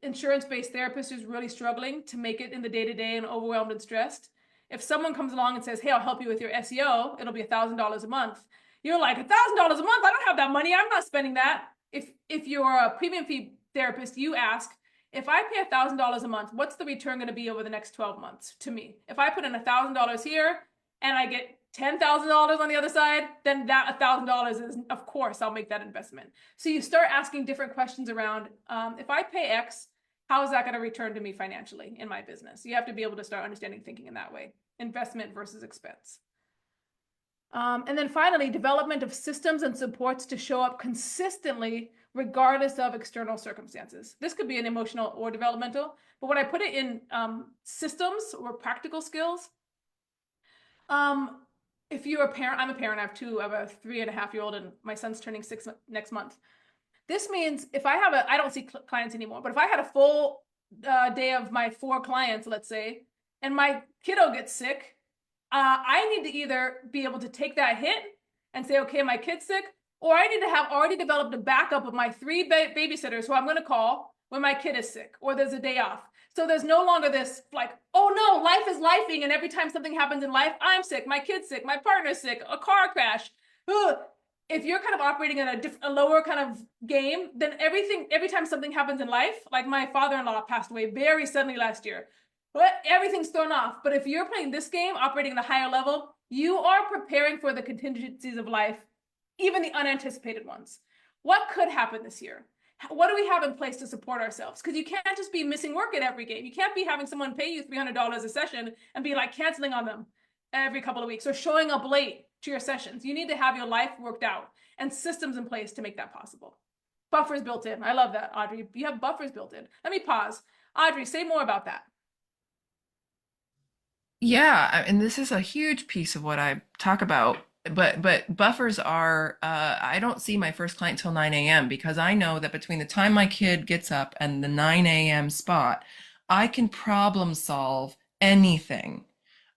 insurance-based therapist who's really struggling to make it in the day-to-day and overwhelmed and stressed, if someone comes along and says, hey, I'll help you with your SEO, it'll be $1,000 a month. You're like, $1,000 a month? I don't have that money. I'm not spending that. If you're a premium fee therapist, you ask, if I pay $1,000 a month, what's the return going to be over the next 12 months to me? If I put in $1,000 here and I get $10,000 on the other side, then that $1,000 is, of course, I'll make that investment. So you start asking different questions around, if I pay X, how is that going to return to me financially in my business? You have to be able to start understanding thinking in that way, investment versus expense. And then finally, development of systems and supports to show up consistently regardless of external circumstances. This could be an emotional or developmental, but when I put it in systems or practical skills, if you're a parent, I'm a parent, I have a 3.5-year-old and my son's turning 6 next month. This means if I have I don't see clients anymore, but if I had a full day of my 4 clients, let's say, and my kiddo gets sick, I need to either be able to take that hit and say, okay, my kid's sick, or I need to have already developed a backup of my 3 babysitters who I'm going to call when my kid is sick or there's a day off. So there's no longer this like, oh no, life is lifing, and every time something happens in life, I'm sick, my kid's sick, my partner's sick, a car crash. Ugh. If you're kind of operating in a lower kind of game, then every time something happens in life, like my father-in-law passed away very suddenly last year, but everything's thrown off. But if you're playing this game, operating at a higher level, you are preparing for the contingencies of life, even the unanticipated ones. What could happen this year? What do we have in place to support ourselves? Because you can't just be missing work at every game. You can't be having someone pay you $300 a session and be like canceling on them every couple of weeks or showing up late to your sessions. You need to have your life worked out and systems in place to make that possible. Buffers built in. I love that, Audrey. You have buffers built in. Let me pause. Audrey, say more about that.
Yeah, and this is a huge piece of what I talk about. But buffers are, I don't see my first client till 9 a.m. because I know that between the time my kid gets up and the 9 a.m. spot, I can problem solve anything.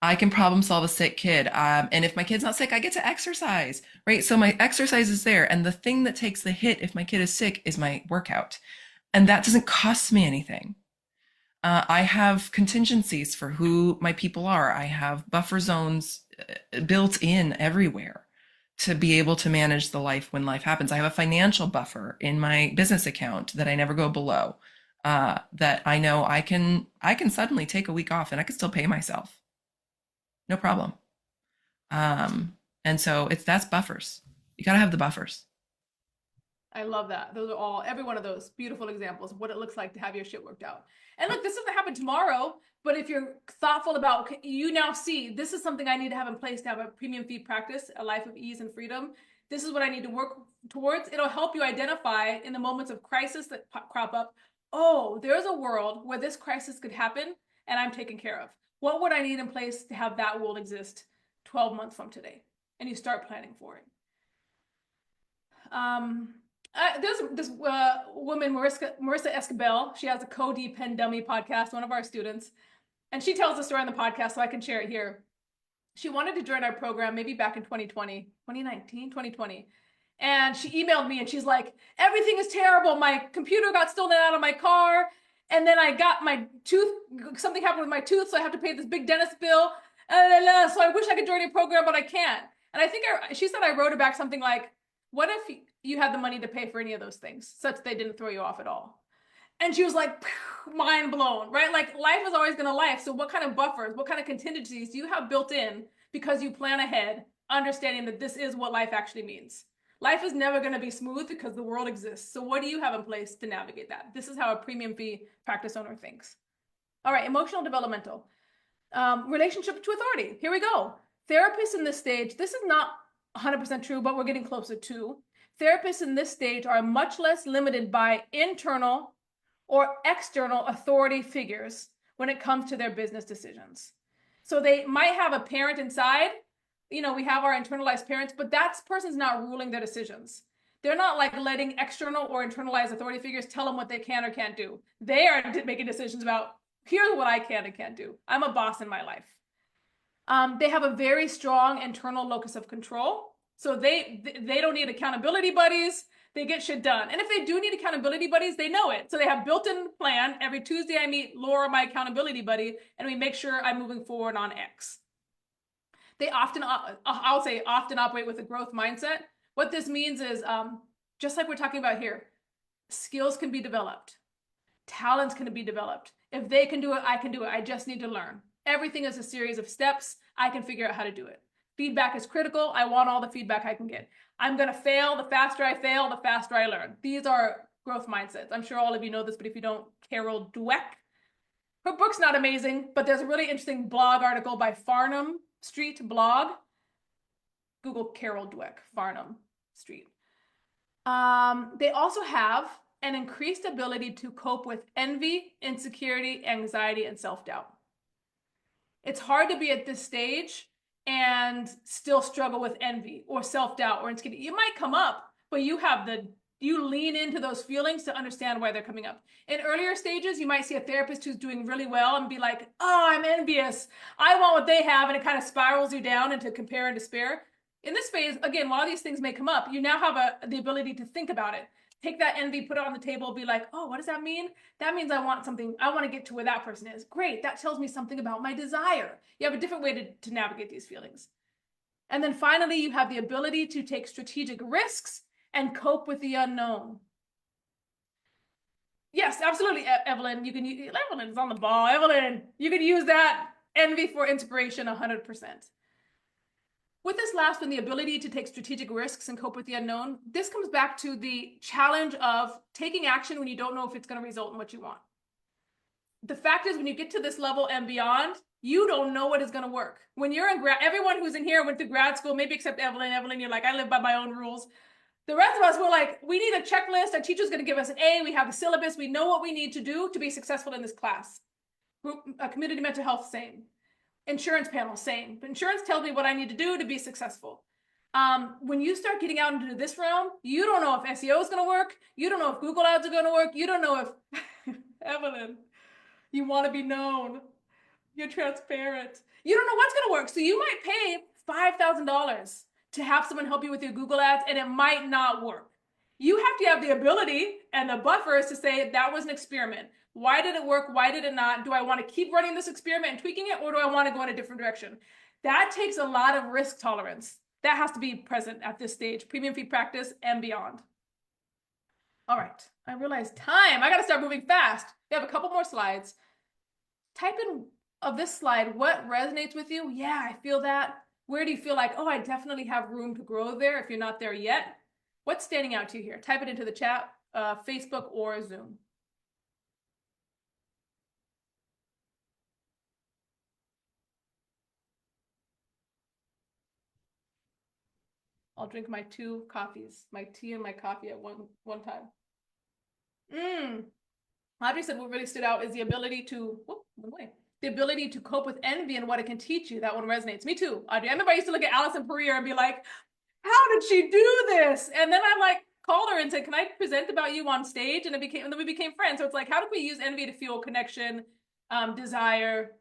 I can problem solve a sick kid. And if my kid's not sick, I get to exercise, right? So my exercise is there. And the thing that takes the hit if my kid is sick is my workout. And that doesn't cost me anything. I have contingencies for who my people are. I have buffer zones built in everywhere to be able to manage the life when life happens. I have a financial buffer in my business account that I never go below. That I know I can suddenly take a week off and I can still pay myself, no problem. And so that's buffers. You got to have the buffers.
I love that. Those are every one of those beautiful examples of what it looks like to have your shit worked out. And look, this doesn't happen tomorrow, but if you're thoughtful about, you now see, this is something I need to have in place to have a premium fee practice, a life of ease and freedom. This is what I need to work towards. It'll help you identify in the moments of crisis that crop up. Oh, there's a world where this crisis could happen and I'm taken care of. What would I need in place to have that world exist 12 months from today? And you start planning for it. There's this woman, Marissa Escabel. She has a Codepend Dummy podcast, one of our students. And she tells the story on the podcast, so I can share it here. She wanted to join our program maybe back in 2020. And she emailed me and she's like, everything is terrible. My computer got stolen out of my car. And then I got my tooth, something happened with my tooth, so I have to pay this big dentist bill. So I wish I could join your program, but I can't. And I think she said I wrote her back something like, what if you had the money to pay for any of those things, such they didn't throw you off at all? And she was like, mind blown, right? Like life is always going to life. So what kind of buffers, what kind of contingencies do you have built in because you plan ahead, understanding that this is what life actually means? Life is never going to be smooth because the world exists. So what do you have in place to navigate that? This is how a premium fee practice owner thinks. All right, emotional developmental. Relationship to authority. Here we go. Therapists in this stage, this is not 100% true, but we're getting closer to. Therapists in this stage are much less limited by internal or external authority figures when it comes to their business decisions. So they might have a parent inside, we have our internalized parents, but that person's not ruling their decisions. They're not like letting external or internalized authority figures tell them what they can or can't do. They are making decisions about, here's what I can and can't do. I'm a boss in my life. They have a very strong internal locus of control. So they don't need accountability buddies. They get shit done. And if they do need accountability buddies, they know it. So they have built-in plan. Every Tuesday I meet Laura, my accountability buddy, and we make sure I'm moving forward on X. They often, I'll say often operate with a growth mindset. What this means is, just like we're talking about here, skills can be developed. Talents can be developed. If they can do it, I can do it. I just need to learn. Everything is a series of steps. I can figure out how to do it. Feedback is critical. I want all the feedback I can get. I'm going to fail. The faster I fail, the faster I learn. These are growth mindsets. I'm sure all of you know this, but if you don't, Carol Dweck. Her book's not amazing, but there's a really interesting blog article by Farnham Street blog. Google Carol Dweck, Farnham Street. They also have an increased ability to cope with envy, insecurity, anxiety, and self-doubt. It's hard to be at this stage and still struggle with envy or self-doubt or insecurity. It might come up, but you lean into those feelings to understand why they're coming up. In earlier stages, you might see a therapist who's doing really well and be like, oh, I'm envious. I want what they have. And it kind of spirals you down into compare and despair. In this phase, again, while these things may come up, you now have the ability to think about it. Take that envy, put it on the table, be like, oh, what does that mean? That means I want something. I want to get to where that person is. Great. That tells me something about my desire. You have a different way to navigate these feelings. And then finally, you have the ability to take strategic risks and cope with the unknown. Yes, absolutely, Evelyn. Evelyn is on the ball. Evelyn, you can use that envy for inspiration 100%. With this last one, the ability to take strategic risks and cope with the unknown, this comes back to the challenge of taking action when you don't know if it's going to result in what you want. The fact is, when you get to this level and beyond, you don't know what is going to work. When you're in everyone who's in here went to grad school, maybe except Evelyn. Evelyn, you're like, I live by my own rules. The rest of us were like, we need a checklist. Our teacher's going to give us an A. We have the syllabus. We know what we need to do to be successful in this class. Community mental health, same. Insurance panel, same. Insurance tells me what I need to do to be successful. When you start getting out into this realm, you don't know if SEO is going to work. You don't know if Google ads are going to work. You don't know if, Evelyn, you want to be known. You're transparent. You don't know what's going to work. So you might pay $5,000 to have someone help you with your Google ads, and it might not work. You have to have the ability and the buffers to say that was an experiment. Why did it work? Why did it not? Do I want to keep running this experiment and tweaking it, or do I want to go in a different direction? That takes a lot of risk tolerance. That has to be present at this stage, premium fee practice and beyond. All right, I realize time. I got to start moving fast. We have a couple more slides. Type in of this slide, what resonates with you? Yeah, I feel that. Where do you feel like, oh, I definitely have room to grow there if you're not there yet? What's standing out to you here? Type it into the chat, Facebook or Zoom. I'll drink my 2 coffees, my tea and my coffee at one time. Audrey said what really stood out is the ability to, the ability to cope with envy and what it can teach you. That one resonates. Me too, Audrey. I remember I used to look at Alison Pereira and be like, how did she do this? And then I like called her and said, can I present about you on stage? And then we became friends. So it's like, how do we use envy to fuel connection, desire,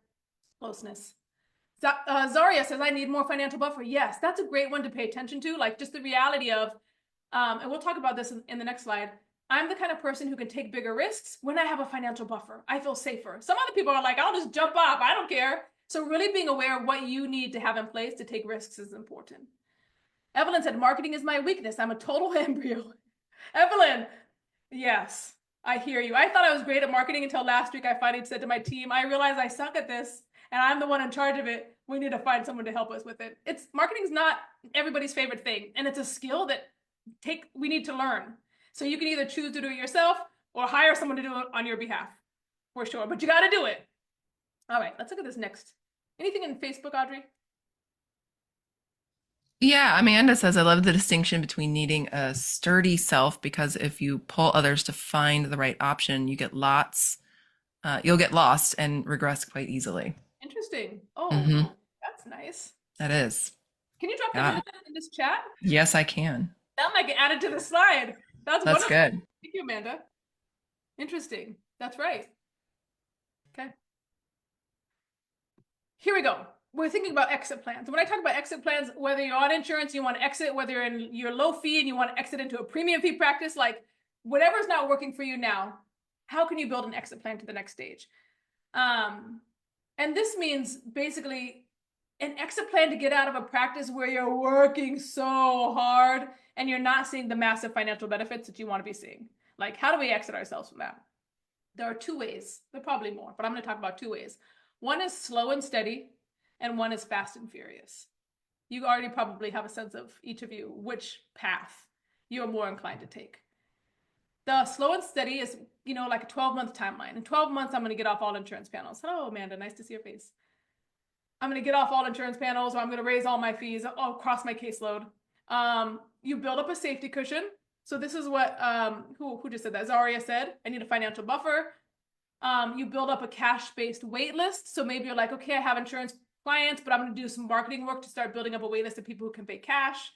closeness? Zaria says, I need more financial buffer. Yes, that's a great one to pay attention to. Like just the reality of, and we'll talk about this in the next slide. I'm the kind of person who can take bigger risks when I have a financial buffer. I feel safer. Some other people are like, I'll just jump off. I don't care. So really being aware of what you need to have in place to take risks is important. Evelyn said, marketing is my weakness. I'm a total embryo. Evelyn, yes, I hear you. I thought I was great at marketing until last week. I finally said to my team, I realized I suck at this and I'm the one in charge of it. We need to find someone to help us with it. Marketing's not everybody's favorite thing. And it's a skill that we need to learn. So you can either choose to do it yourself or hire someone to do it on your behalf, for sure. But you got to do it. All right, let's look at this next. Anything in Facebook, Audrey?
Yeah, Amanda says, I love the distinction between needing a sturdy self, because if you pull others to find the right option, you'll get lost and regress quite easily.
Interesting. Oh, That's nice.
That is.
Can you drop that in this chat?
Yes, I can.
That might get added to the slide. That's wonderful.
Good.
Thank you, Amanda. Interesting. That's right. Okay. Here we go. we're thinking about exit plans. When I talk about exit plans, whether you're on insurance, you want to exit, whether you're in your low fee and you want to exit into a premium fee practice, like whatever's not working for you now, how can you build an exit plan to the next stage? And this means basically an exit plan to get out of a practice where you're working so hard and you're not seeing the massive financial benefits that you want to be seeing. Like, how do we exit ourselves from that? There are two ways. There are probably more, but I'm going to talk about two ways. One is slow and steady, and one is fast and furious. You already probably have a sense of, each of you, which path you're more inclined to take. The slow and steady is, like a 12-month timeline. In 12 months, I'm going to get off all insurance panels. Hello, Amanda. Nice to see your face. I'm going to get off all insurance panels, or I'm going to raise all my fees across my caseload. You build up a safety cushion. So this is what, who just said that? Zaria said, I need a financial buffer. You build up a cash-based wait list. So maybe you're like, okay, I have insurance clients, but I'm going to do some marketing work to start building up a wait list of people who can pay cash.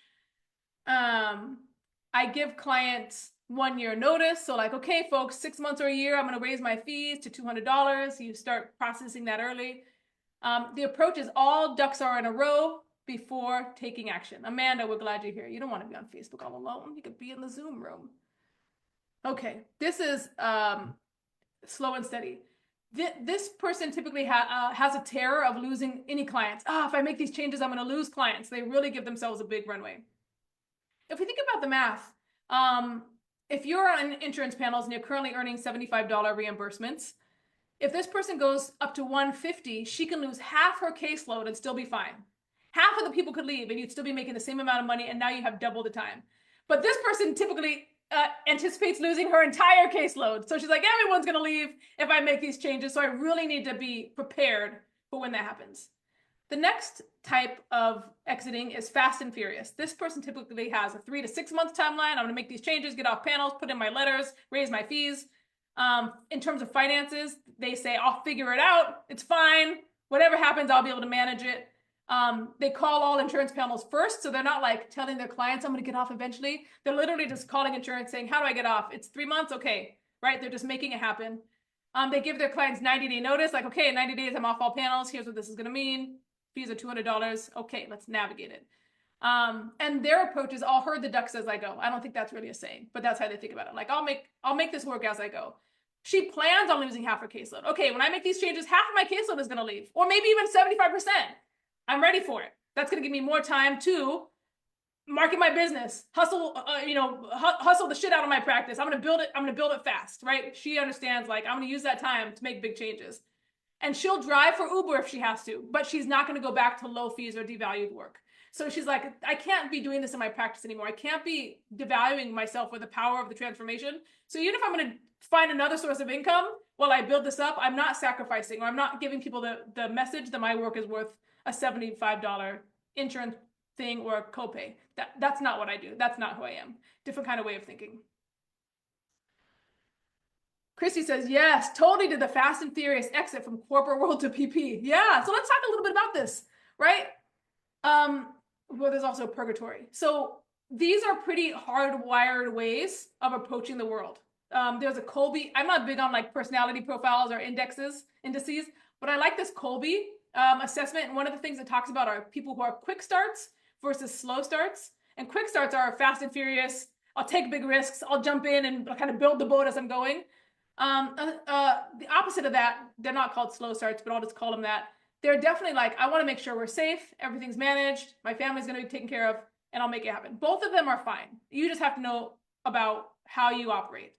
I give clients 1 year notice. So like, okay, folks, 6 months or a year, I'm going to raise my fees to $200. You start processing that early. The approach is all ducks are in a row before taking action. Amanda, we're glad you're here. You don't want to be on Facebook all alone. You could be in the Zoom room. Okay, this is slow and steady. This person typically has a terror of losing any clients. If I make these changes, I'm going to lose clients. They really give themselves a big runway. If we think about the math, if you're on insurance panels and you're currently earning $75 reimbursements, if this person goes up to $150, she can lose half her caseload and still be fine. Half of the people could leave and you'd still be making the same amount of money, and now you have double the time. But this person typically anticipates losing her entire caseload. So she's like, everyone's going to leave if I make these changes. So I really need to be prepared for when that happens. The next type of exiting is fast and furious. This person typically has a 3 to 6 month timeline. I'm going to make these changes, get off panels, put in my letters, raise my fees. In terms of finances, they say, I'll figure it out. It's fine. Whatever happens, I'll be able to manage it. They call all insurance panels first. So they're not like telling their clients, I'm going to get off eventually. They're literally just calling insurance saying, how do I get off? It's 3 months. Okay. Right. They're just making it happen. They give their clients 90-day notice. Like, okay, in 90 days, I'm off all panels. Here's what this is going to mean. Fees are $200. Okay. Let's navigate it. And their approach is, I'll herd the ducks as I go. I don't think that's really a saying, but that's how they think about it. Like, I'll make this work as I go. She plans on losing half her caseload. Okay, when I make these changes, half of my caseload is going to leave, or maybe even 75%. I'm ready for it. That's going to give me more time to market my business, hustle, hustle the shit out of my practice. I'm going to build it. I'm going to build it fast, right? She understands, like, I'm going to use that time to make big changes. And she'll drive for Uber if she has to, but she's not going to go back to low fees or devalued work. So she's like, I can't be doing this in my practice anymore. I can't be devaluing myself with the power of the transformation. So even if I'm going to find another source of income while I build this up, I'm not sacrificing, or I'm not giving people the message that my work is worth a $75 insurance thing or a copay. That's not what I do. That's not who I am. Different kind of way of thinking. Christy says, yes, totally did the fast and furious exit from corporate world to PP. Yeah, so let's talk a little bit about this, right? Well, there's also Purgatory. So these are pretty hardwired ways of approaching the world. There's a Colby. I'm not big on like personality profiles or indices, but I like this Colby assessment. And one of the things it talks about are people who are quick starts versus slow starts. And quick starts are fast and furious. I'll take big risks. I'll jump in and kind of build the boat as I'm going. The opposite of that, they're not called slow starts, but I'll just call them that. They're definitely like, I want to make sure we're safe, everything's managed, my family's going to be taken care of, and I'll make it happen. Both of them are fine. You just have to know about how you operate.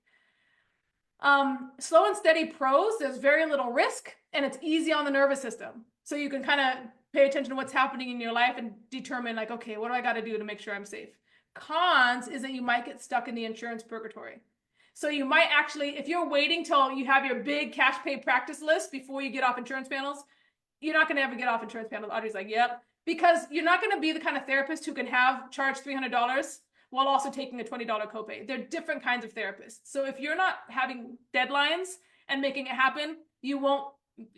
Slow and steady pros, there's very little risk, and it's easy on the nervous system. So you can kind of pay attention to what's happening in your life and determine, like, okay, what do I got to do to make sure I'm safe? Cons is that you might get stuck in the insurance purgatory. So you might actually, if you're waiting till you have your big cash pay practice list before you get off insurance panels, you're not going to ever get off insurance panels. Audrey's like, yep. Because you're not going to be the kind of therapist who can charge $300 while also taking a $20 copay. They're different kinds of therapists. So if you're not having deadlines and making it happen, you won't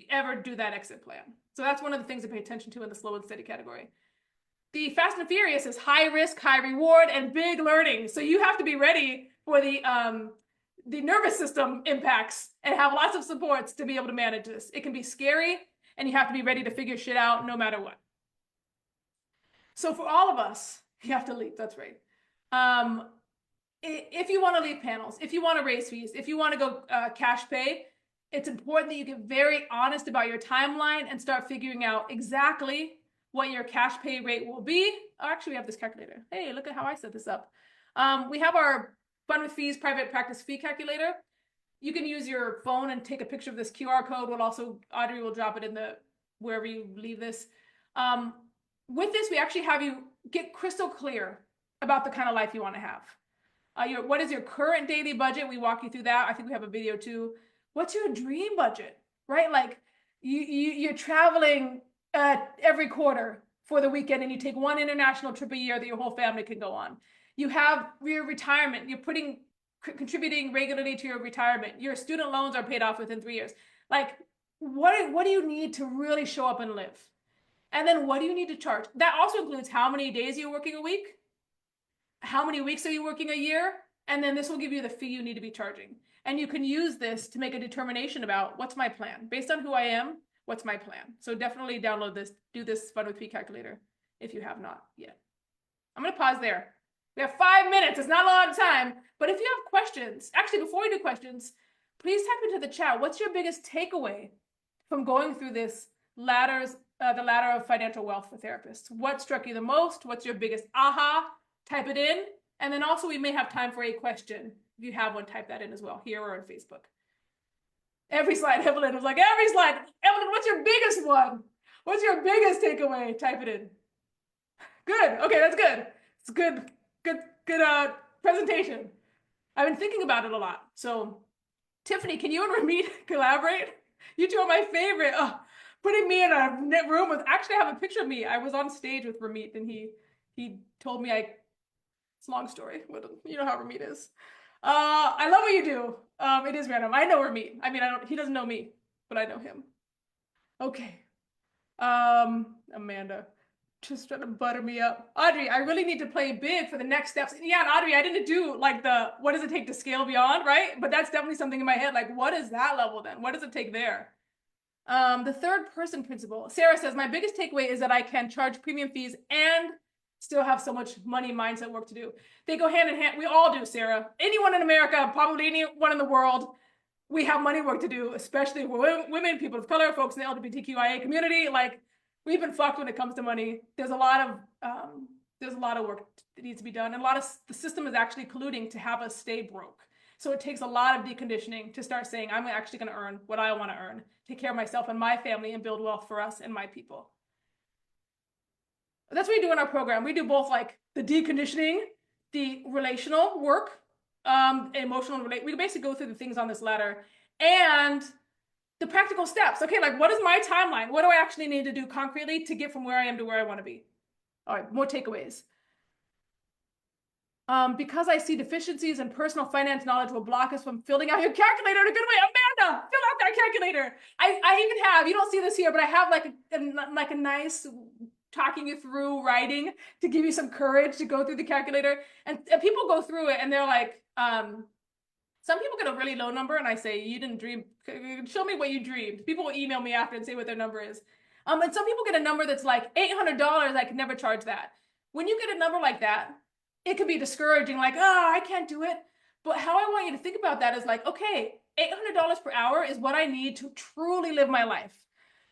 ever do that exit plan. So that's one of the things to pay attention to in the slow and steady category. The fast and furious is high risk, high reward, and big learning. So you have to be ready for the nervous system impacts and have lots of supports to be able to manage this. It can be scary, and you have to be ready to figure shit out no matter what. So for all of us, you have to leave, that's right. If you want to leave panels, if you want to raise fees, if you want to go cash pay, it's important that you get very honest about your timeline and start figuring out exactly what your cash pay rate will be. Oh, actually, we have this calculator. Hey, look at how I set this up. We have our Fun with Fees private practice fee calculator. You can use your phone and take a picture of this QR code. We'll also, Audrey will drop it in the, wherever you leave this. With this, we actually have you get crystal clear about the kind of life you want to have. What is your current daily budget? We walk you through that. I think we have a video too. What's your dream budget, right? Like you're traveling every quarter for the weekend and you take one international trip a year that your whole family can go on. You have your retirement. You're contributing regularly to your retirement. Your student loans are paid off within 3 years. Like what do you need to really show up and live? And then what do you need to charge? That also includes how many days you're working a week, how many weeks are you working a year, and then this will give you the fee you need to be charging. And you can use this to make a determination about what's my plan. Based on who I am, what's my plan? So definitely download this, do this Fun with Fee calculator if you have not yet. I'm gonna pause there. We have 5 minutes, it's not a lot of time, but if you have questions, actually before we do questions, please type into the chat, what's your biggest takeaway from going through this the ladder of financial wealth for therapists? What struck you the most? What's your biggest aha? Type it in. And then also we may have time for a question. If you have one, type that in as well, here or on Facebook. Every slide, Evelyn was like, every slide. Evelyn, what's your biggest one? What's your biggest takeaway? Type it in. Good, okay, that's good. It's good presentation. I've been thinking about it a lot. So Tiffany, can you and Ramit collaborate? You two are my favorite. Oh, putting me in a room with, actually I have a picture of me. I was on stage with Ramit and he told me it's a long story, but you know how Ramit is. I love what you do. It is random. I know Ramit. I mean, he doesn't know me, but I know him. Okay. Amanda, just trying to butter me up. Audrey, I really need to play big for the next steps. Yeah, and Audrey, I didn't do like what does it take to scale beyond, right? But that's definitely something in my head. Like, what is that level then? What does it take there? The third person principle. Sarah says, my biggest takeaway is that I can charge premium fees and still have so much money mindset work to do. They go hand in hand. We all do, Sarah. Anyone in America, probably anyone in the world, we have money work to do, especially women, people of color, folks in the LGBTQIA community. Like, we've been fucked when it comes to money. There's a lot of work that needs to be done. And the system is actually colluding to have us stay broke. So it takes a lot of deconditioning to start saying, I'm actually going to earn what I want to earn, take care of myself and my family, and build wealth for us and my people. That's what we do in our program. We do both like the deconditioning, the relational work, emotional, we basically go through the things on this ladder and the practical steps. Okay, like what is my timeline? What do I actually need to do concretely to get from where I am to where I want to be? All right, more takeaways. Because I see deficiencies in personal finance knowledge will block us from filling out your calculator in a good way. Amanda, fill out that calculator. I even have, you don't see this here, but I have like a nice talking you through writing to give you some courage to go through the calculator. And people go through it and they're like, some people get a really low number and I say, you didn't dream, show me what you dreamed. People will email me after and say what their number is. And some people get a number that's like $800, I could never charge that. When you get a number like that, it can be discouraging, like, oh, I can't do it. But how I want you to think about that is like, okay, $800 per hour is what I need to truly live my life.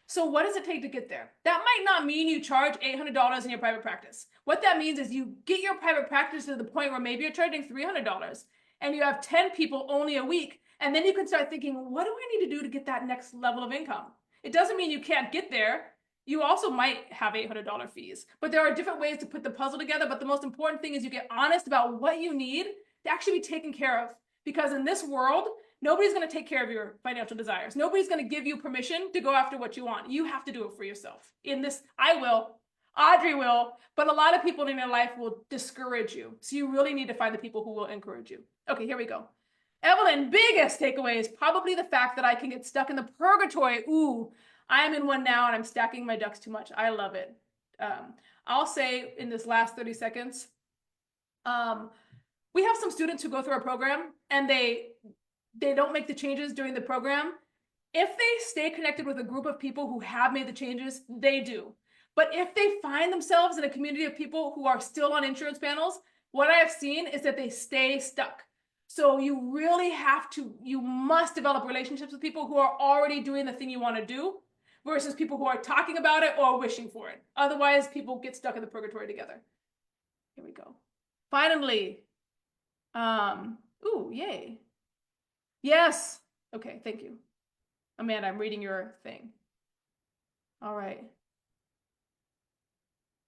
So what does it take to get there? That might not mean you charge $800 in your private practice. What that means is you get your private practice to the point where maybe you're charging $300 and you have 10 people only a week. And then you can start thinking, what do I need to do to get that next level of income? It doesn't mean you can't get there. You also might have $800 fees, but there are different ways to put the puzzle together. But the most important thing is you get honest about what you need to actually be taken care of. Because in this world, nobody's going to take care of your financial desires. Nobody's going to give you permission to go after what you want. You have to do it for yourself. In this, I will, Audrey will, but a lot of people in your life will discourage you. So you really need to find the people who will encourage you. Okay, here we go. Evelyn, biggest takeaway is probably the fact that I can get stuck in the purgatory. Ooh, I am in one now and I'm stacking my ducks too much. I love it. I'll say in this last 30 seconds, we have some students who go through our program and they don't make the changes during the program. If they stay connected with a group of people who have made the changes, they do. But if they find themselves in a community of people who are still on insurance panels, what I have seen is that they stay stuck. So you really you must develop relationships with people who are already doing the thing you want to do versus people who are talking about it or wishing for it. Otherwise, people get stuck in the purgatory together. Here we go. Finally. Ooh, yay. Yes. Okay, thank you. Amanda, I'm reading your thing. All right.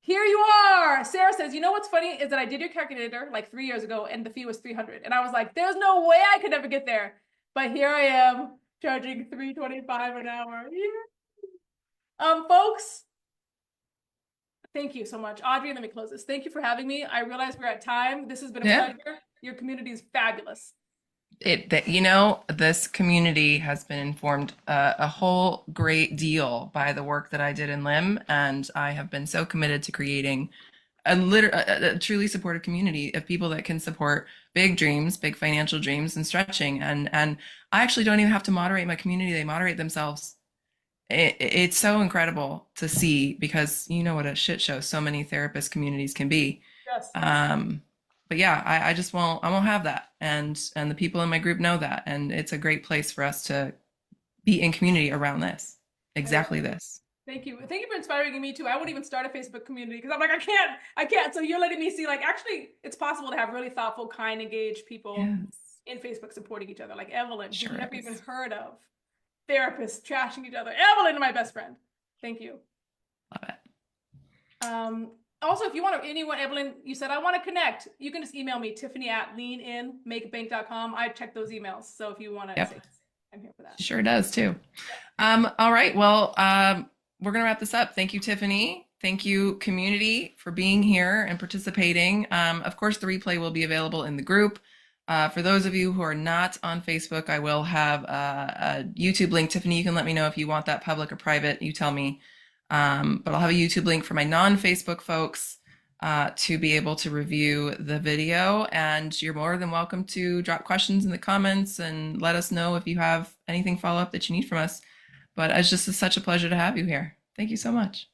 Here you are. Sarah says, you know what's funny is that I did your calculator like 3 years ago and the fee was 300. And I was like, there's no way I could ever get there. But here I am charging $325 an hour. Yeah. Folks, thank you so much. Audrey, let me close this. Thank you for having me. I realize we're at time. This has been a pleasure. Your community is fabulous.
This community has been informed a whole great deal by the work that I did in LIM, and I have been so committed to creating a truly supportive community of people that can support big dreams, big financial dreams, and stretching. And I actually don't even have to moderate my community; they moderate themselves. It's so incredible to see, because you know what a shit show so many therapist communities can be.
Yes.
But yeah, I just won't have that, and the people in my group know that, and it's a great place for us to be in community around exactly this.
Thank you for inspiring me too. I wouldn't even start a Facebook community because I'm like, I can't. So you're letting me see, like, actually it's possible to have really thoughtful, kind, engaged people in Facebook supporting each other, like Evelyn, who never even heard of, therapists trashing each other. Evelyn, my best friend. Thank you.
Love it.
Also, if you want to, Evelyn, you said, I want to connect. You can just email me, tiffany@leaninmakebank.com. I check those emails. So if you want to say, I'm here for that.
Sure does too. All right. Well, we're going to wrap this up. Thank you, Tiffany. Thank you, community, for being here and participating. Of course, the replay will be available in the group. For those of you who are not on Facebook, I will have a YouTube link. Tiffany, you can let me know if you want that public or private. You tell me. But I'll have a YouTube link for my non-Facebook folks to be able to review the video. And you're more than welcome to drop questions in the comments and let us know if you have anything follow-up that you need from us. But it's just such a pleasure to have you here. Thank you so much.
Thank